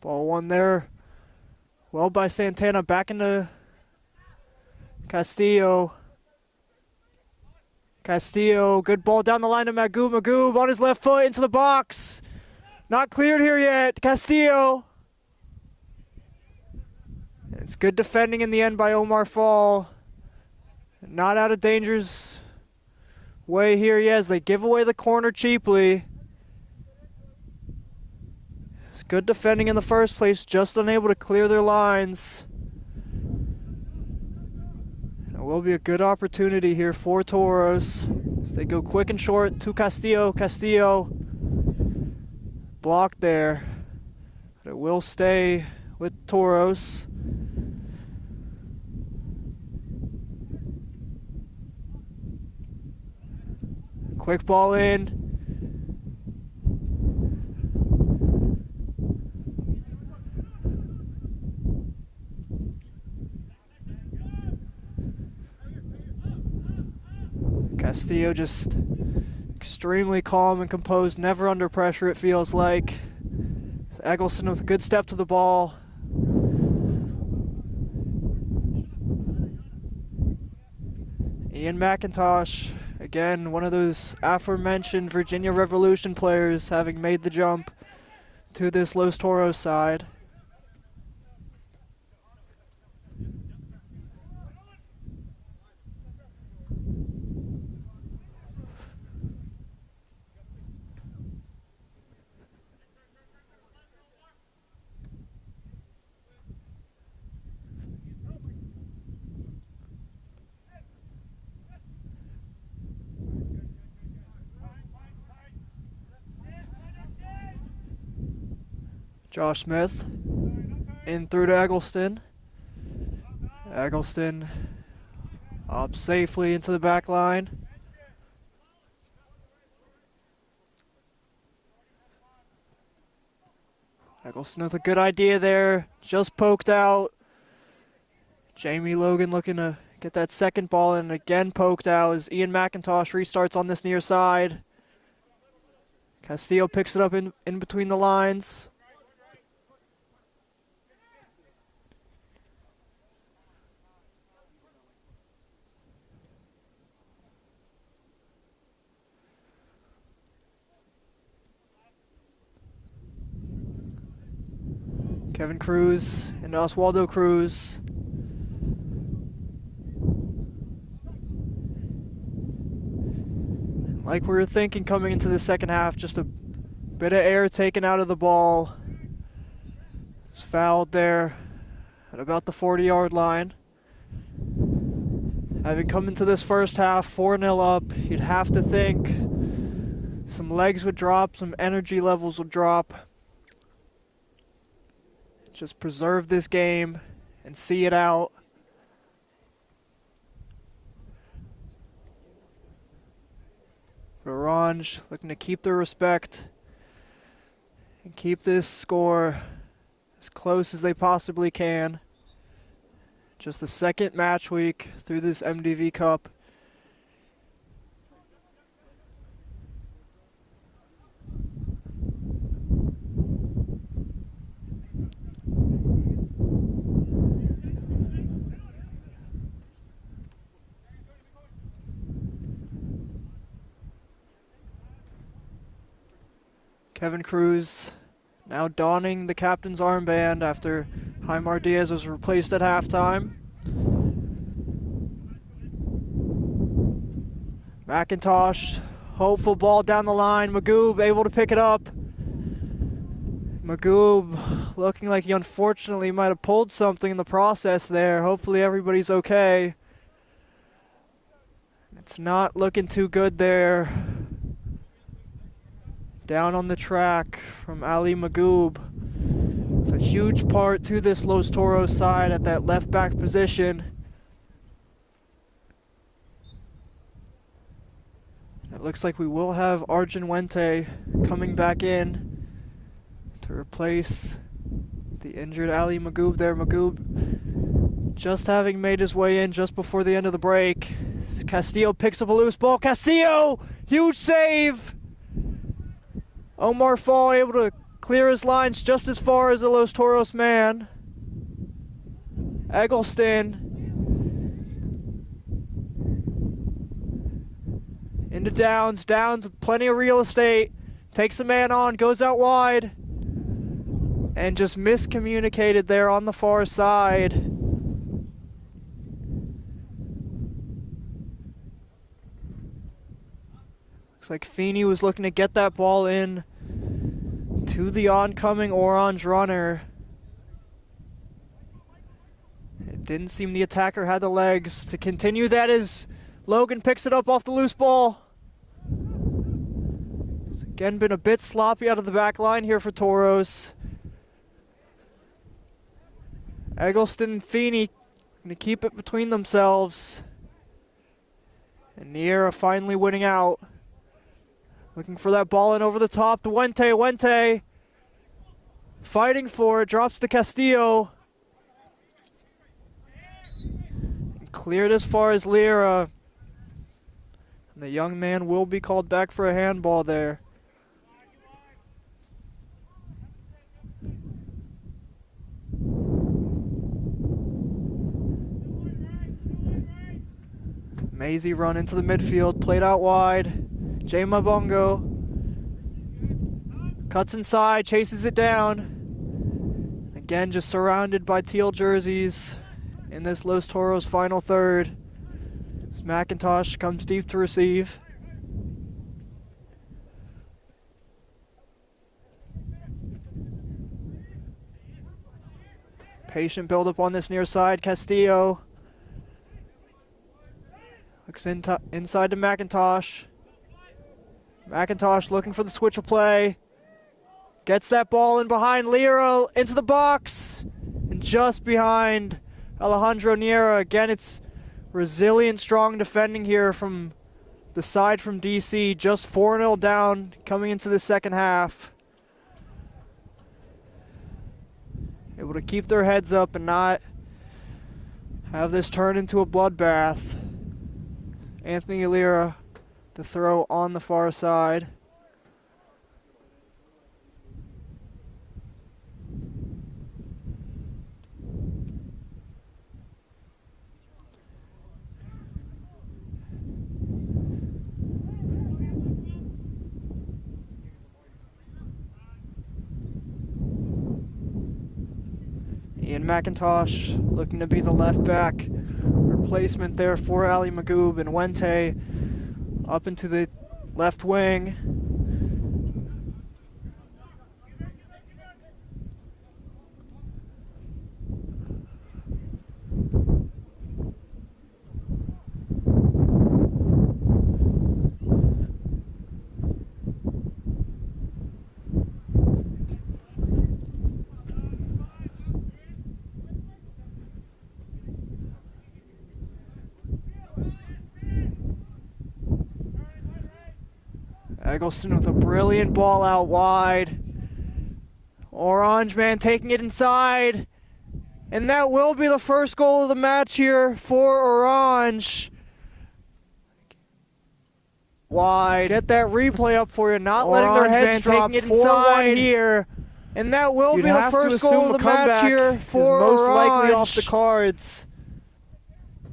Ball one there. Well by Santana. Back into Castillo. Castillo, good ball down the line to Magoob. Magoob on his left foot into the box. Not cleared here yet. Castillo. It's good defending in the end by Omar Fall. Not out of danger's way here yet as they give away the corner cheaply. It's good defending in the first place, just unable to clear their lines. It will be a good opportunity here for Toros as they go quick and short to Castillo. Castillo blocked there, but it will stay with Toros. Quick ball in. Castillo just extremely calm and composed, never under pressure it feels like. It's Eggleston with a good step to the ball. Ian McIntosh, again, one of those aforementioned Virginia Revolution players, having made the jump to this Los Toros side. Josh Smith in through to Eggleston. Eggleston up safely into the back line. Eggleston with a good idea there, just poked out. Jamie Logan looking to get that second ball and again poked out as Ian McIntosh restarts on this near side. Castillo picks it up in between the lines. Kevin Cruz and Oswaldo Cruz. Like we were thinking coming into the second half, just a bit of air taken out of the ball. It's fouled there at about the 40-yard line. Having come into this first half 4-0 up, you'd have to think some legs would drop, some energy levels would drop. Just preserve this game and see it out. Oranje looking to keep their respect and keep this score as close as they possibly can. Just the second match week through this MDV Cup. Kevin Cruz now donning the captain's armband after Jaimar Diaz was replaced at halftime. McIntosh, hopeful ball down the line. Magoob able to pick it up. Magoob looking like he unfortunately might have pulled something in the process there. Hopefully everybody's okay. It's not looking too good there. Down on the track from Ali Magoob. It's a huge part to this Los Toros side at that left back position. It looks like we will have Argent coming back in to replace the injured Ali Magoob there. Magoob just having made his way in just before the end of the break. Castillo picks up a loose ball. Castillo! Huge save! Omar Fall able to clear his lines just as far as the Los Toros man. Eggleston into Downs. Downs with plenty of real estate. Takes a man on, goes out wide. And just miscommunicated there on the far side. Looks like Feeney was looking to get that ball in to the oncoming Oranje runner. It didn't seem the attacker had the legs to continue that as Logan picks it up off the loose ball. It's again been a bit sloppy out of the back line here for Toros. Eggleston and Feeney going to keep it between themselves. And Niera finally winning out. Looking for that ball in over the top to Wente. Fighting for it, drops to Castillo. And cleared as far as Lira. And the young man will be called back for a handball there. Maisie run into the midfield, played out wide. Jay Mabongo cuts inside, chases it down. Again, just surrounded by teal jerseys in this Los Toros final third. As McIntosh comes deep to receive. Patient build-up on this near side. Castillo looks inside to McIntosh. McIntosh looking for the switch of play. Gets that ball in behind Lira into the box. And just behind Alejandro Niera. Again, it's resilient, strong defending here from the side from DC. Just 4-0 down coming into the second half. Able to keep their heads up and not have this turn into a bloodbath. Anthony Lira to throw on the far side. Ian McIntosh looking to be the left back replacement there for Ali Magoob, and Wente up into the left wing. Eggleston with a brilliant ball out wide. Oranje man taking it inside. And that will be the first goal of the match here for Oranje. Wide. Get that replay up for you. Not letting their heads drop. Taking it inside here. And that will be the first goal of the match here for most likely off the cards.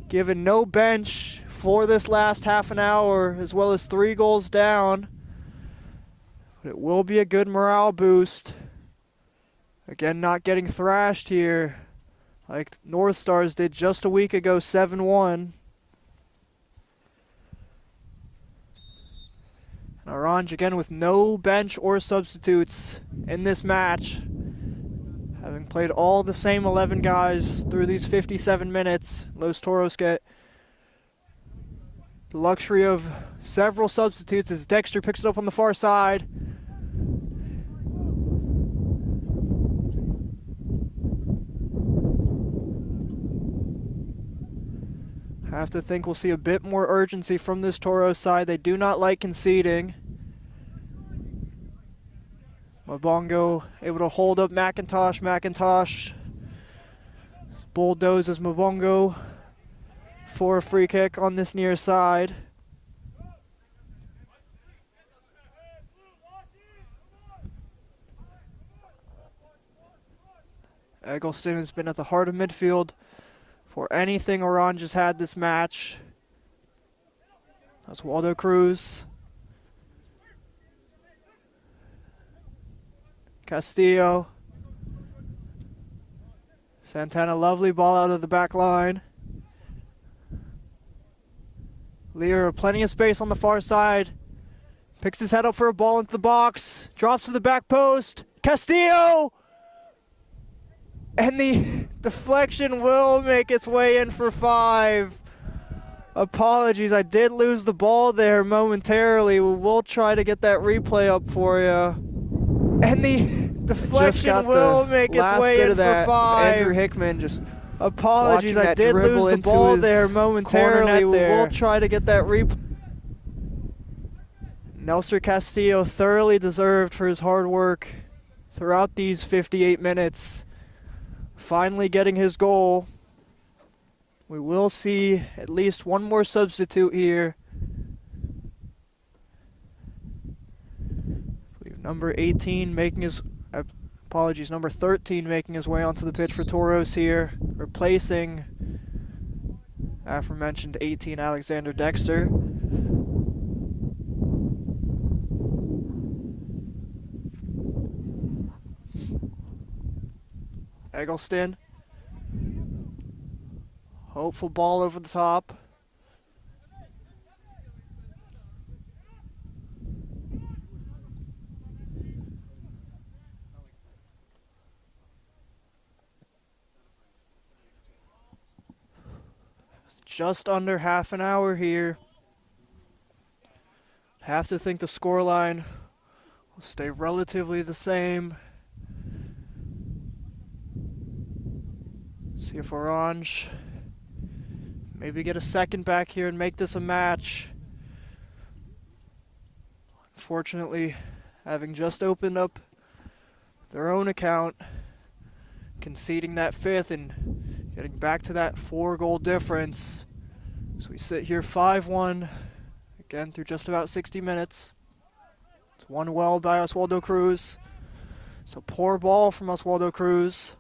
Given no bench for this last half an hour, as well as 3 goals down. But it will be a good morale boost. Again, not getting thrashed here like North Stars did just a week ago, 7-1. Oranje again with no bench or substitutes in this match. Having played all the same 11 guys through these 57 minutes, Los Toros get the luxury of several substitutes as Dexter picks it up on the far side. I have to think we'll see a bit more urgency from this Toros side. They do not like conceding. Mabongo able to hold up McIntosh. McIntosh bulldozes Mabongo for a free kick on this near side. Eggleston has been at the heart of midfield for anything Oranje has had this match. That's Waldo Cruz. Castillo. Santana, lovely ball out of the back line. Lear, plenty of space on the far side. Picks his head up for a ball into the box. Drops to the back post. Castillo! And the deflection will make its way in for 5. Apologies, I did lose the ball there momentarily. We'll try to get that replay up for you. And the deflection will make its way in for 5. Andrew Hickman just apologies, I did lose the ball there momentarily. We'll try to get that replay. Nelson Castillo thoroughly deserved for his hard work throughout these 58 minutes. Finally getting his goal. We will see at least one more substitute here. I believe number 18 making his, number 13 making his way onto the pitch for Toros here, replacing aforementioned 18 Alexander Dexter. Eggleston. Hopeful ball over the top. Just under half an hour here. Have to think the scoreline will stay relatively the same. See if Oranje maybe get a second back here and make this a match. Unfortunately, having just opened up their own account, conceding that fifth and getting back to that 4-goal difference. So we sit here 5-1, again through just about 60 minutes. It's won well by Oswaldo Cruz. It's a poor ball from Oswaldo Cruz.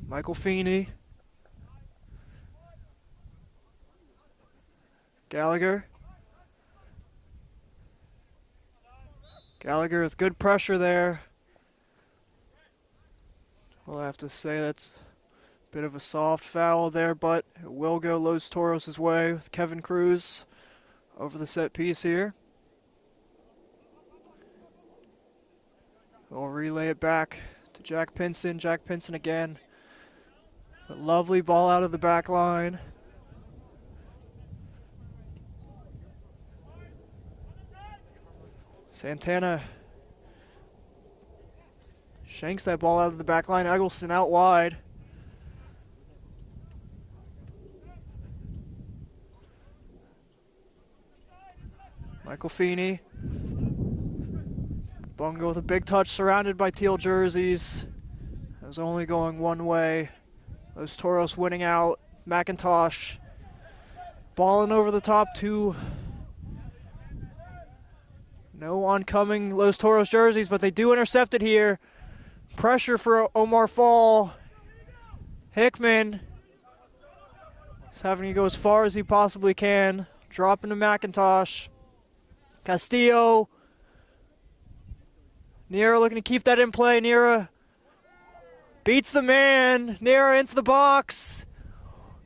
Michael Feeney. Gallagher. Gallagher with good pressure there. We'll have to say that's a bit of a soft foul there, but it will go Los Toros' way with Kevin Cruz over the set piece here. We'll relay it back to Jack Pinson. Jack Pinson again. A lovely ball out of the back line. Santana shanks that ball out of the back line. Eggleston out wide. Michael Feeney. Bungo with a big touch surrounded by teal jerseys. It was only going one way. Los Toros winning out. McIntosh balling over the top to no oncoming Los Toros jerseys, but they do intercept it here. Pressure for Omar Fall. Hickman is having to go as far as he possibly can. Dropping to McIntosh. Castillo. Nira looking to keep that in play. Nira beats the man. Nira into the box.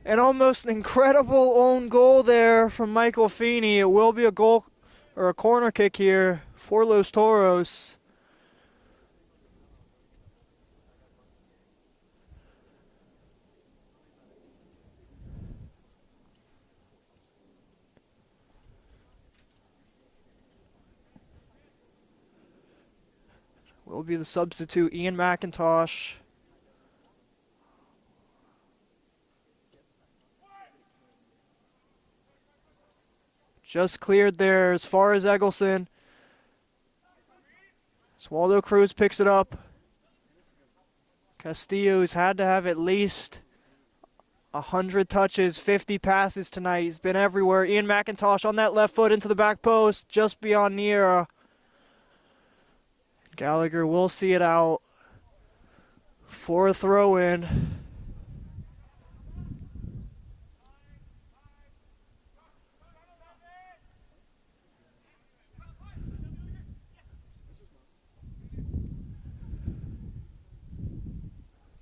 And almost an incredible own goal there from Michael Feeney. It will be a goal or a corner kick here for Los Toros. Will be the substitute, Ian McIntosh. Just cleared there as far as Eggleston. Oswaldo Cruz picks it up. Castillo's had to have at least 100 touches, 50 passes tonight. He's been everywhere. Ian McIntosh on that left foot into the back post, just beyond Nira. Gallagher will see it out for a throw-in.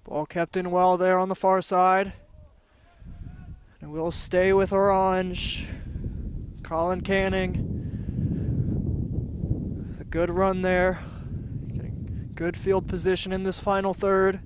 Ball kept in well there on the far side. And we'll stay with Oranje. Colin Canning. A good run there. Getting good field position in this final third.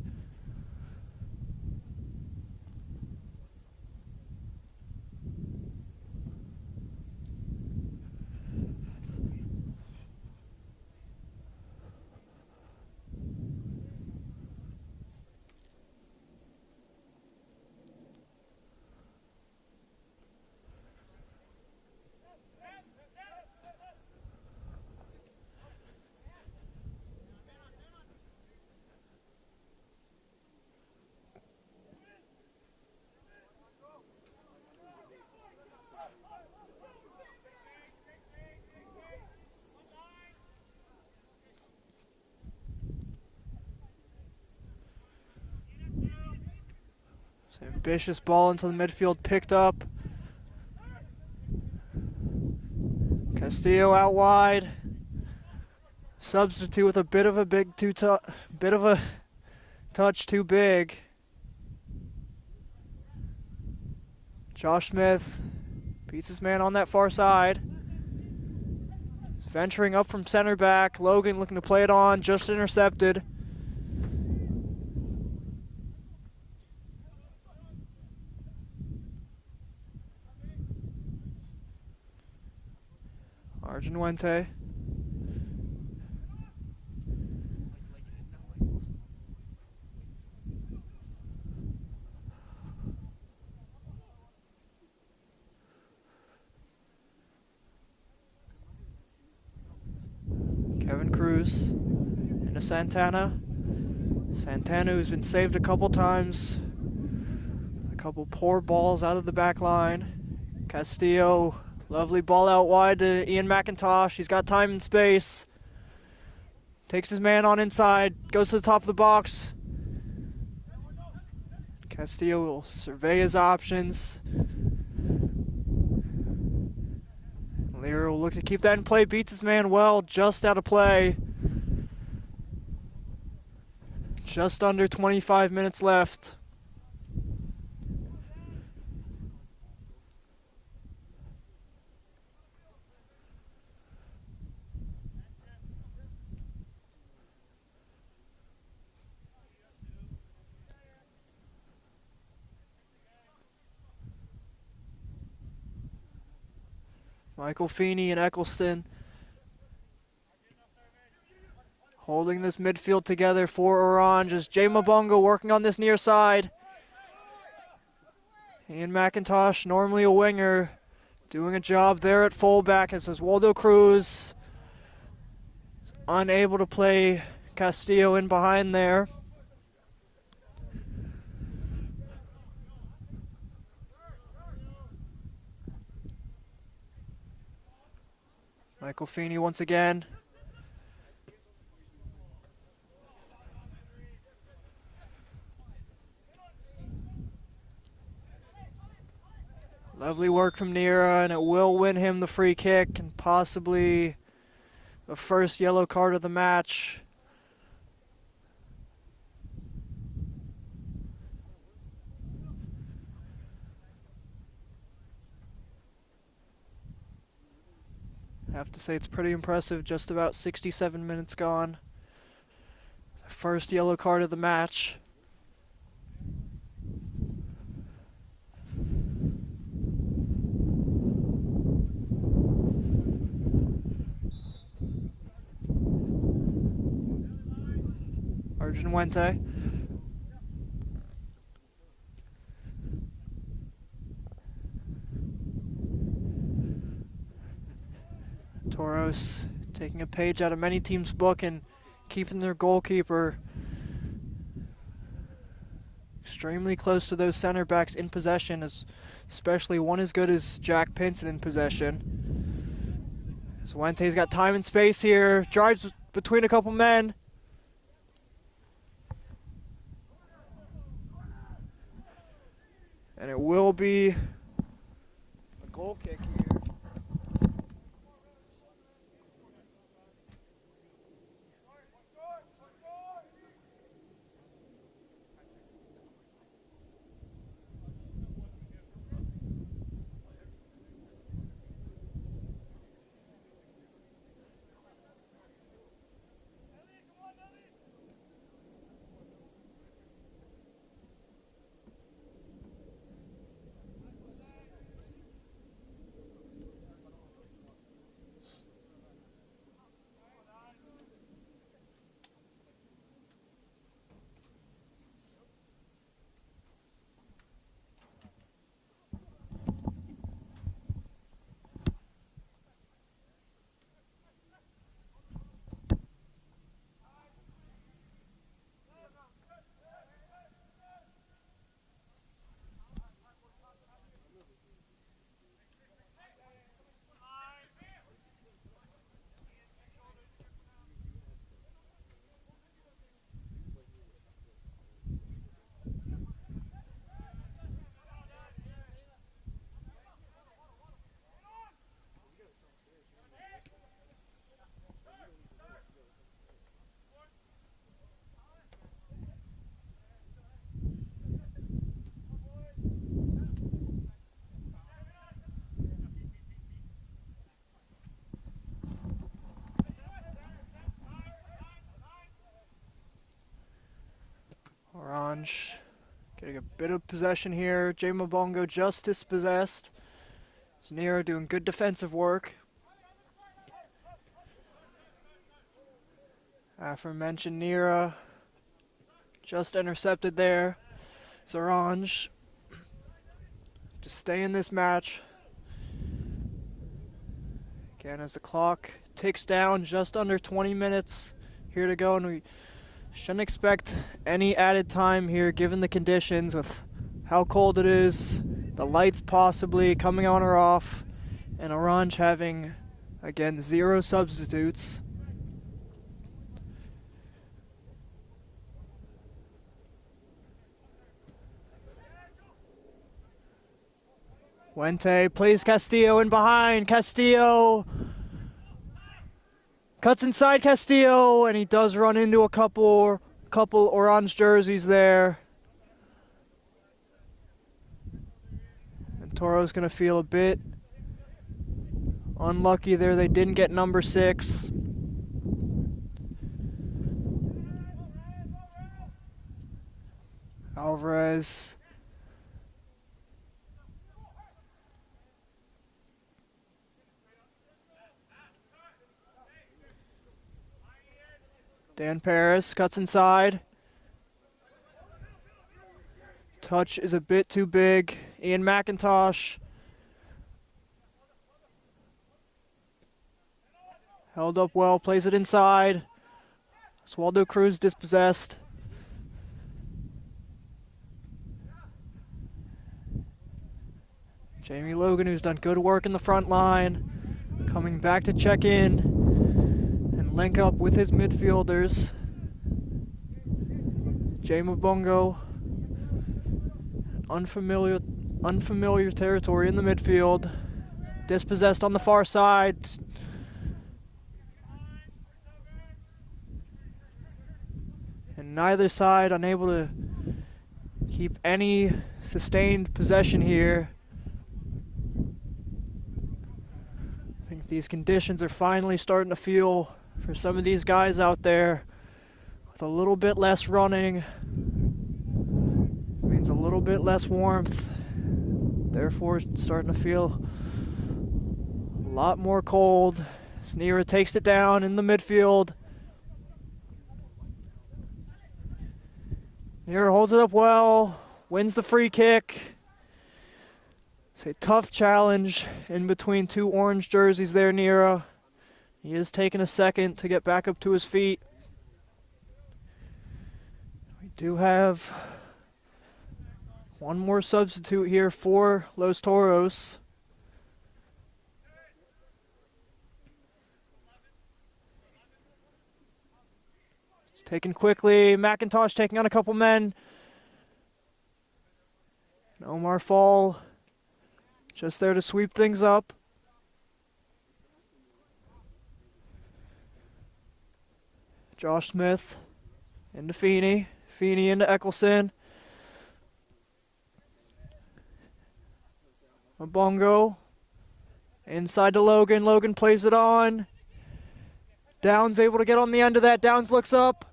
Ambitious ball into the midfield, picked up. Castillo out wide. Substitute with a bit of a touch too big. Josh Smith beats his man on that far side. He's venturing up from center back. Logan looking to play it on, just intercepted. Argentwente. Kevin Cruz into Santana. Santana, who's been saved a couple times. A couple poor balls out of the back line. Castillo, lovely ball out wide to Ian McIntosh. He's got time and space. Takes his man on inside, goes to the top of the box. Castillo will survey his options. Lear will look to keep that in play, beats his man well, just out of play. Just under 25 minutes left. Michael Feeney and Eccleston holding this midfield together for Oranje as Jay Mabunga working on this near side. Ian McIntosh, normally a winger, doing a job there at fullback as Oswaldo Cruz is unable to play Castillo in behind there. Michael Feeney once again. Lovely work from Nira, and it will win him the free kick and possibly the first yellow card of the match. I have to say it's pretty impressive, just about 67 minutes gone. The first yellow card of the match. Argentwente. Toros taking a page out of many teams' book and keeping their goalkeeper extremely close to those center backs in possession, especially one as good as Jack Pinson in possession. As Wente's got time and space here, drives between a couple men. And it will be a goal kick here. Oranje getting a bit of possession here. Jay Mabongo just dispossessed. Nero doing good defensive work. Aforementioned Nira just intercepted there. It's Oranje to stay in this match. Again, as the clock ticks down, just under 20 minutes here to go, and we shouldn't expect any added time here given the conditions with how cold it is, the lights possibly coming on or off, and Oranje having, again, 0 substitutes. Wente plays Castillo in behind. Castillo cuts inside Castillo, and he does run into a couple Orange jerseys there. And Toros gonna feel a bit unlucky there. They didn't get number 6. Alvarez. Dan Paris cuts inside. Touch is a bit too big. Ian McIntosh. Held up well, plays it inside. Oswaldo Cruz dispossessed. Jamie Logan, who's done good work in the front line, coming back to check in and link up with his midfielders. Jay Mabongo, unfamiliar territory in the midfield. Dispossessed on the far side. And neither side unable to keep any sustained possession here. I think these conditions are finally starting to feel for some of these guys out there with a little bit less running. Means a little bit less warmth. Therefore, it's starting to feel a lot more cold. Sneera takes it down in the midfield. Nira holds it up well, wins the free kick. It's a tough challenge in between 2 orange jerseys there, Nira. He is taking a second to get back up to his feet. We do have one more substitute here for Los Toros. It's taken quickly. McIntosh taking on a couple men. And Omar Fall just there to sweep things up. Josh Smith into Feeney. Feeney into Eccleston. Mabongo inside to Logan. Logan plays it on. Downs able to get on the end of that. Downs looks up.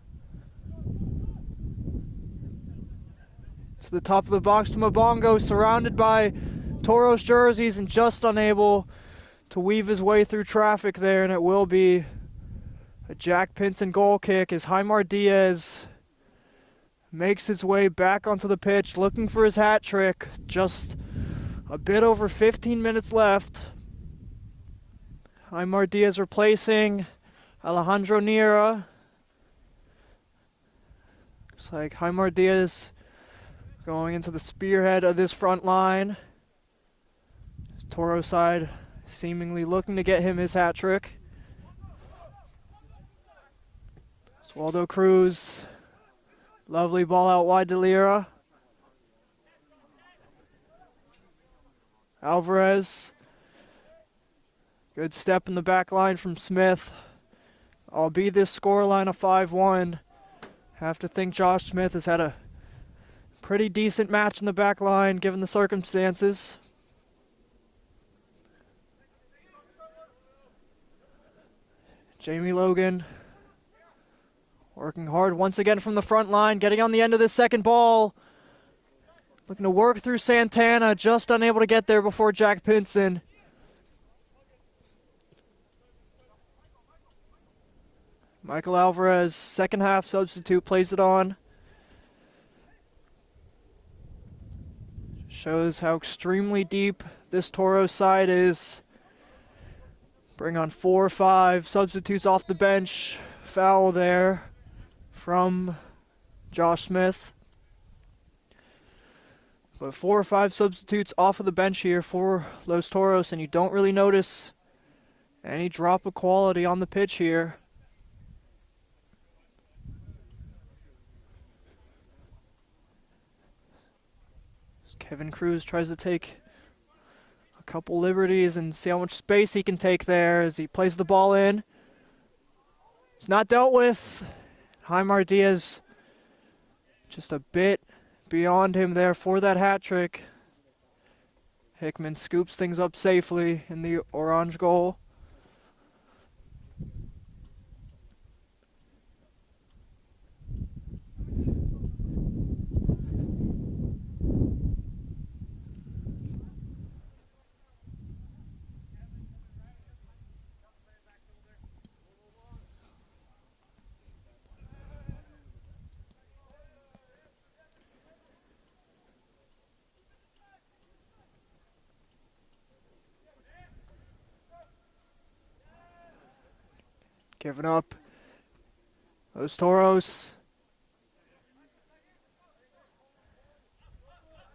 To the top of the box to Mabongo, surrounded by Toros jerseys and just unable to weave his way through traffic there, and it will be a Jack Pinson goal kick as Jaimar Diaz makes his way back onto the pitch looking for his hat trick. Just a bit over 15 minutes left. Jaimar Diaz replacing Alejandro Nira. Looks like Jaimar Diaz going into the spearhead of this front line. Toro side seemingly looking to get him his hat trick. Oswaldo Cruz, lovely ball out wide to Lira. Alvarez, good step in the back line from Smith. Albeit this scoreline of 5-1, have to think Josh Smith has had a pretty decent match in the back line given the circumstances. Jamie Logan working hard once again from the front line, getting on the end of this second ball. Looking to work through Santana, just unable to get there before Jack Pinson. Michael Alvarez, second half substitute, plays it on. Shows how extremely deep this Toros side is. Bring on 4 or 5 substitutes off the bench. Foul there from Josh Smith. But 4 or 5 substitutes off of the bench here for Los Toros, and you don't really notice any drop of quality on the pitch here. Kevin Cruz tries to take a couple liberties and see how much space he can take there as he plays the ball in. It's not dealt with. Jaimar Diaz just a bit beyond him there for that hat trick. Hickman scoops things up safely in the Oranje goal. Giving up. Los Toros.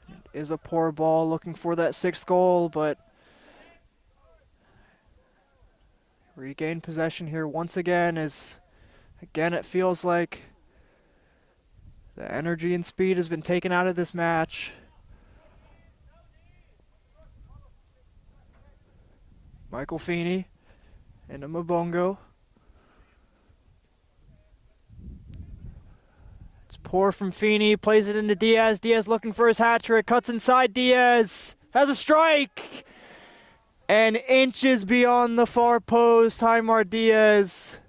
It is a poor ball, looking for that 6th goal, but regain possession here once again as, again, it feels like the energy and speed has been taken out of this match. Michael Feeney into Mabongo. Poor from Feeney, plays it into Diaz. Diaz looking for his hat trick, cuts inside. Diaz has a strike! And inches beyond the far post, Jaimar Diaz.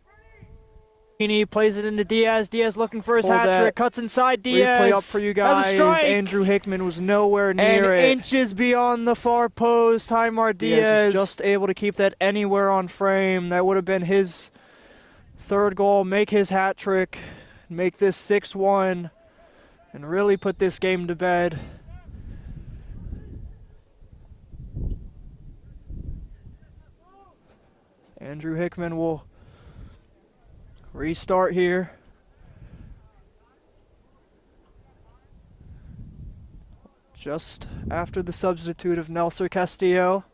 Feeney plays it into Diaz. Diaz looking for his hat trick, cuts inside. Diaz replay up for you guys. has a strike! Andrew Hickman was nowhere near and it. Inches beyond the far post, Jaimar Diaz is just able to keep that anywhere on frame. That would have been his 3rd goal, make his hat trick. Make this 6-1 and really put this game to bed. Andrew Hickman will restart here. Just after the substitute of Nelson Castillo.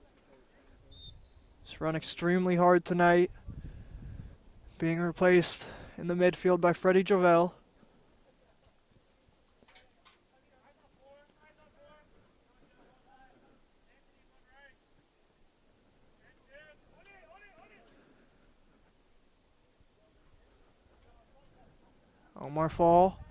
He's run extremely hard tonight, being replaced in the midfield by Freddie Javel. Omar Fall.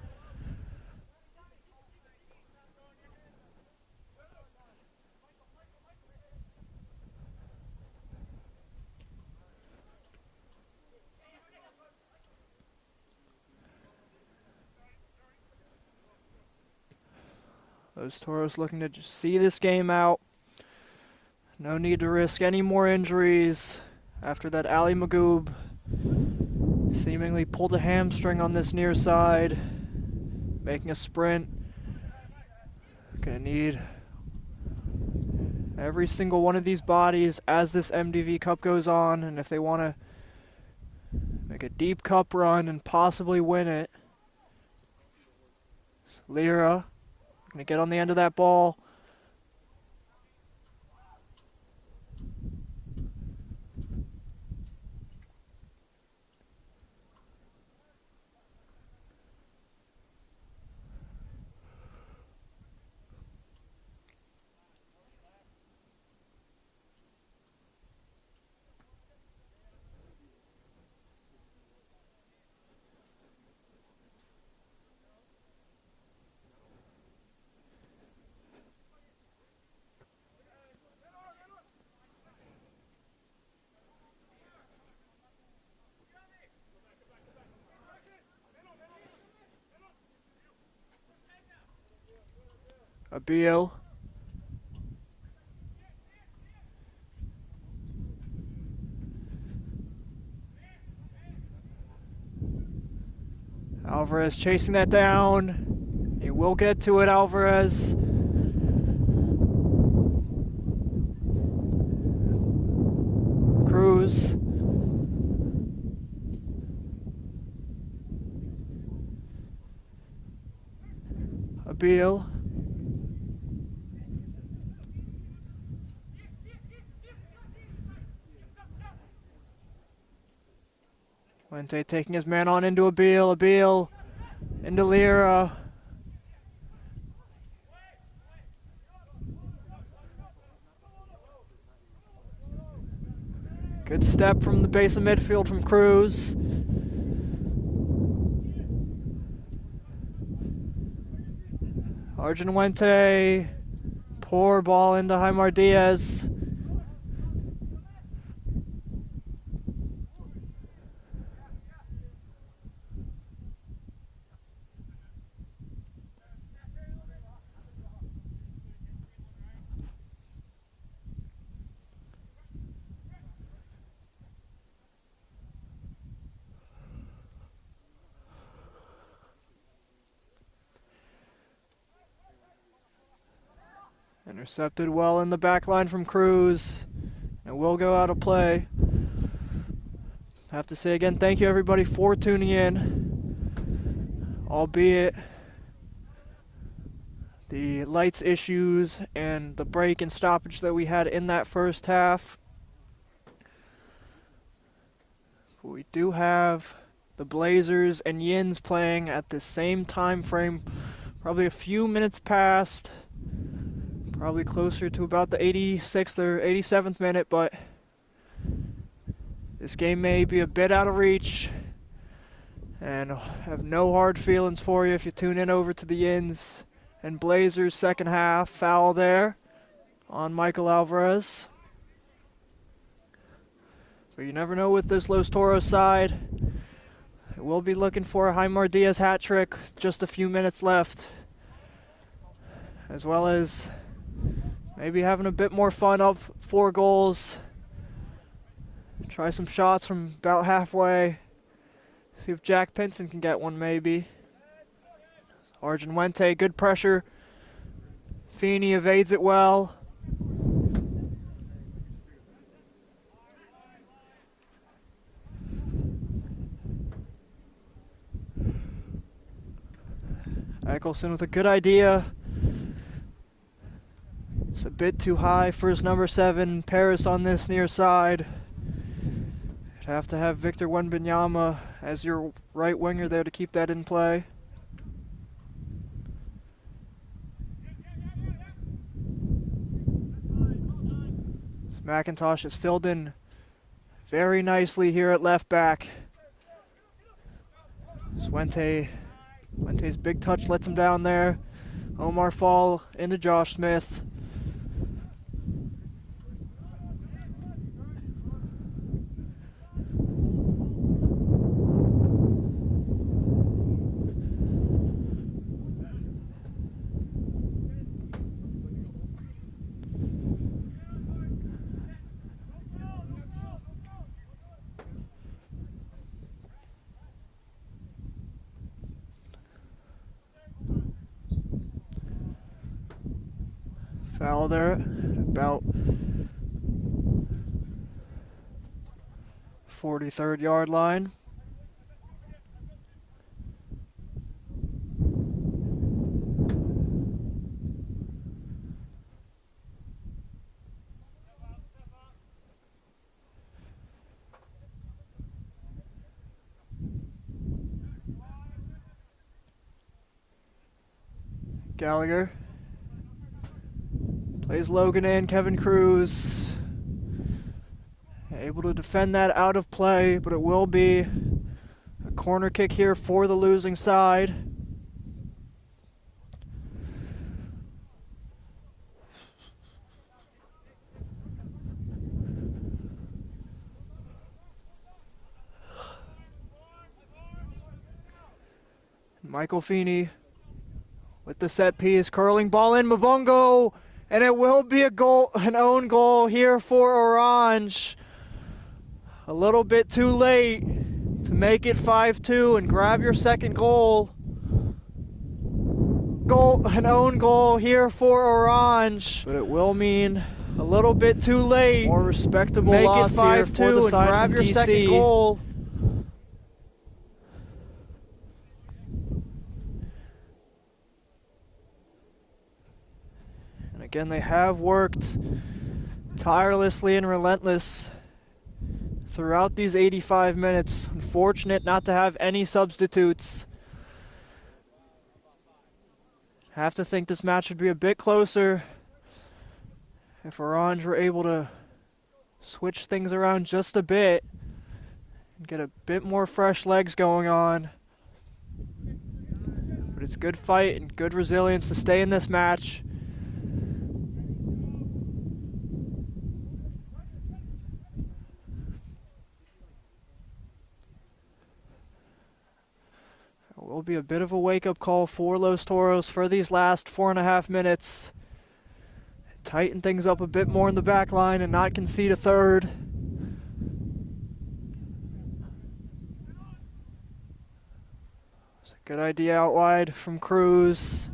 Those Toros looking to just see this game out. No need to risk any more injuries after that Ali Magoob seemingly pulled a hamstring on this near side. Making a sprint. Gonna need every single one of these bodies as this MDV Cup goes on, and if they want to make a deep cup run and possibly win it. Lira gonna get on the end of that ball. Abil. Alvarez chasing that down. He will get to it, Alvarez. Cruz. Abil. Wente taking his man on into Abil. Abil into Lira. Good step from the base of midfield from Cruz. Argentwente. Poor ball into Jaimar Diaz. Intercepted well in the back line from Cruz. It will go out of play. I have to say again, thank you everybody for tuning in. Albeit the lights issues and the break and stoppage that we had in that first half. We do have the Blazers and Yins playing at the same time frame, probably a few minutes past. Probably closer to about the 86th or 87th minute, but this game may be a bit out of reach. And I have no hard feelings for you if you tune in over to the Yins and Blazers second half. Foul there on Michael Alvarez. But you never know with this Los Toros side. We'll be looking for a Jaimar Diaz hat trick, just a few minutes left. As well as maybe having a bit more fun up 4 goals. Try some shots from about halfway. See if Jack Pinson can get one maybe. Argentwente, good pressure. Feeney evades it well. Eccleston with a good idea. It's a bit too high for his number 7, Paris on this near side. You'd have to have Victor Wembanyama as your right winger there to keep that in play. McIntosh is filled in very nicely here at left back. Wente's big touch lets him down there. Omar Fall into Josh Smith. Foul there, about 43rd yard line. Gallagher. Plays Logan in, Kevin Cruz. Able to defend that out of play, but it will be a corner kick here for the losing side. Michael Feeney with the set piece, curling ball in, Mabongo! And it will be a goal, an own goal here for Oranje. A little bit too late. to make it 5-2 and grab your second goal. An own goal here for Oranje, but it will mean a little bit too late. More respectable Make it loss here for the 5-2 and side grab from your DC. second goal. And again, they have worked tirelessly and relentless throughout these 85 minutes. Unfortunate not to have any substitutes. Have to think this match would be a bit closer if Oranje were able to switch things around just a bit and get a bit more fresh legs going on. But it's good fight and good resilience to stay in this match. It will be a bit of a wake-up call for Los Toros for these last 4.5 minutes. Tighten things up a bit more in the back line and not concede a third. It's a good idea out wide from Cruz.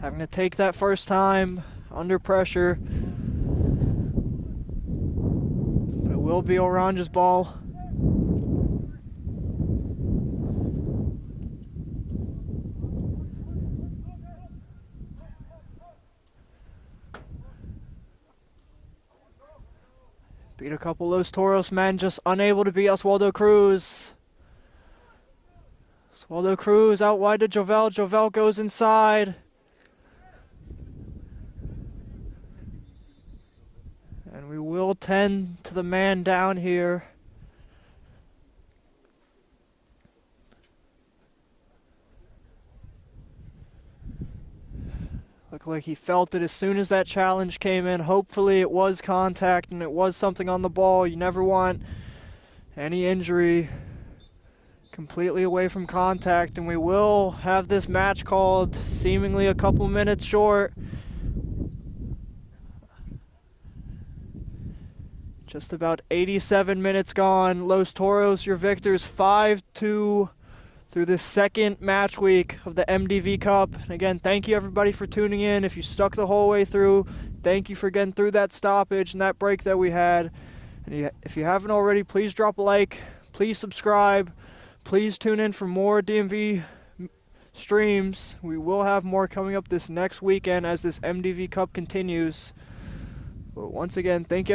Having to take that first time under pressure. But it will be Orange's ball. Beat a couple Los Toros men, just unable to beat Oswaldo Cruz. Oswaldo Cruz out wide to Jovel. Jovel goes inside. And we will tend to the man down here. Looked like he felt it as soon as that challenge came in. Hopefully it was contact and it was something on the ball. You never want any injury completely away from contact. And we will have this match called seemingly a couple minutes short. Just about 87 minutes gone. Los Toros, your victors, 5-2. Through this second match week of the MDV Cup. And again, thank you everybody for tuning in. If you stuck the whole way through, thank you for getting through that stoppage and that break that we had. And if you haven't already, please drop a like, please subscribe, please tune in for more DMV streams. We will have more coming up this next weekend as this MDV Cup continues. But once again, thank you.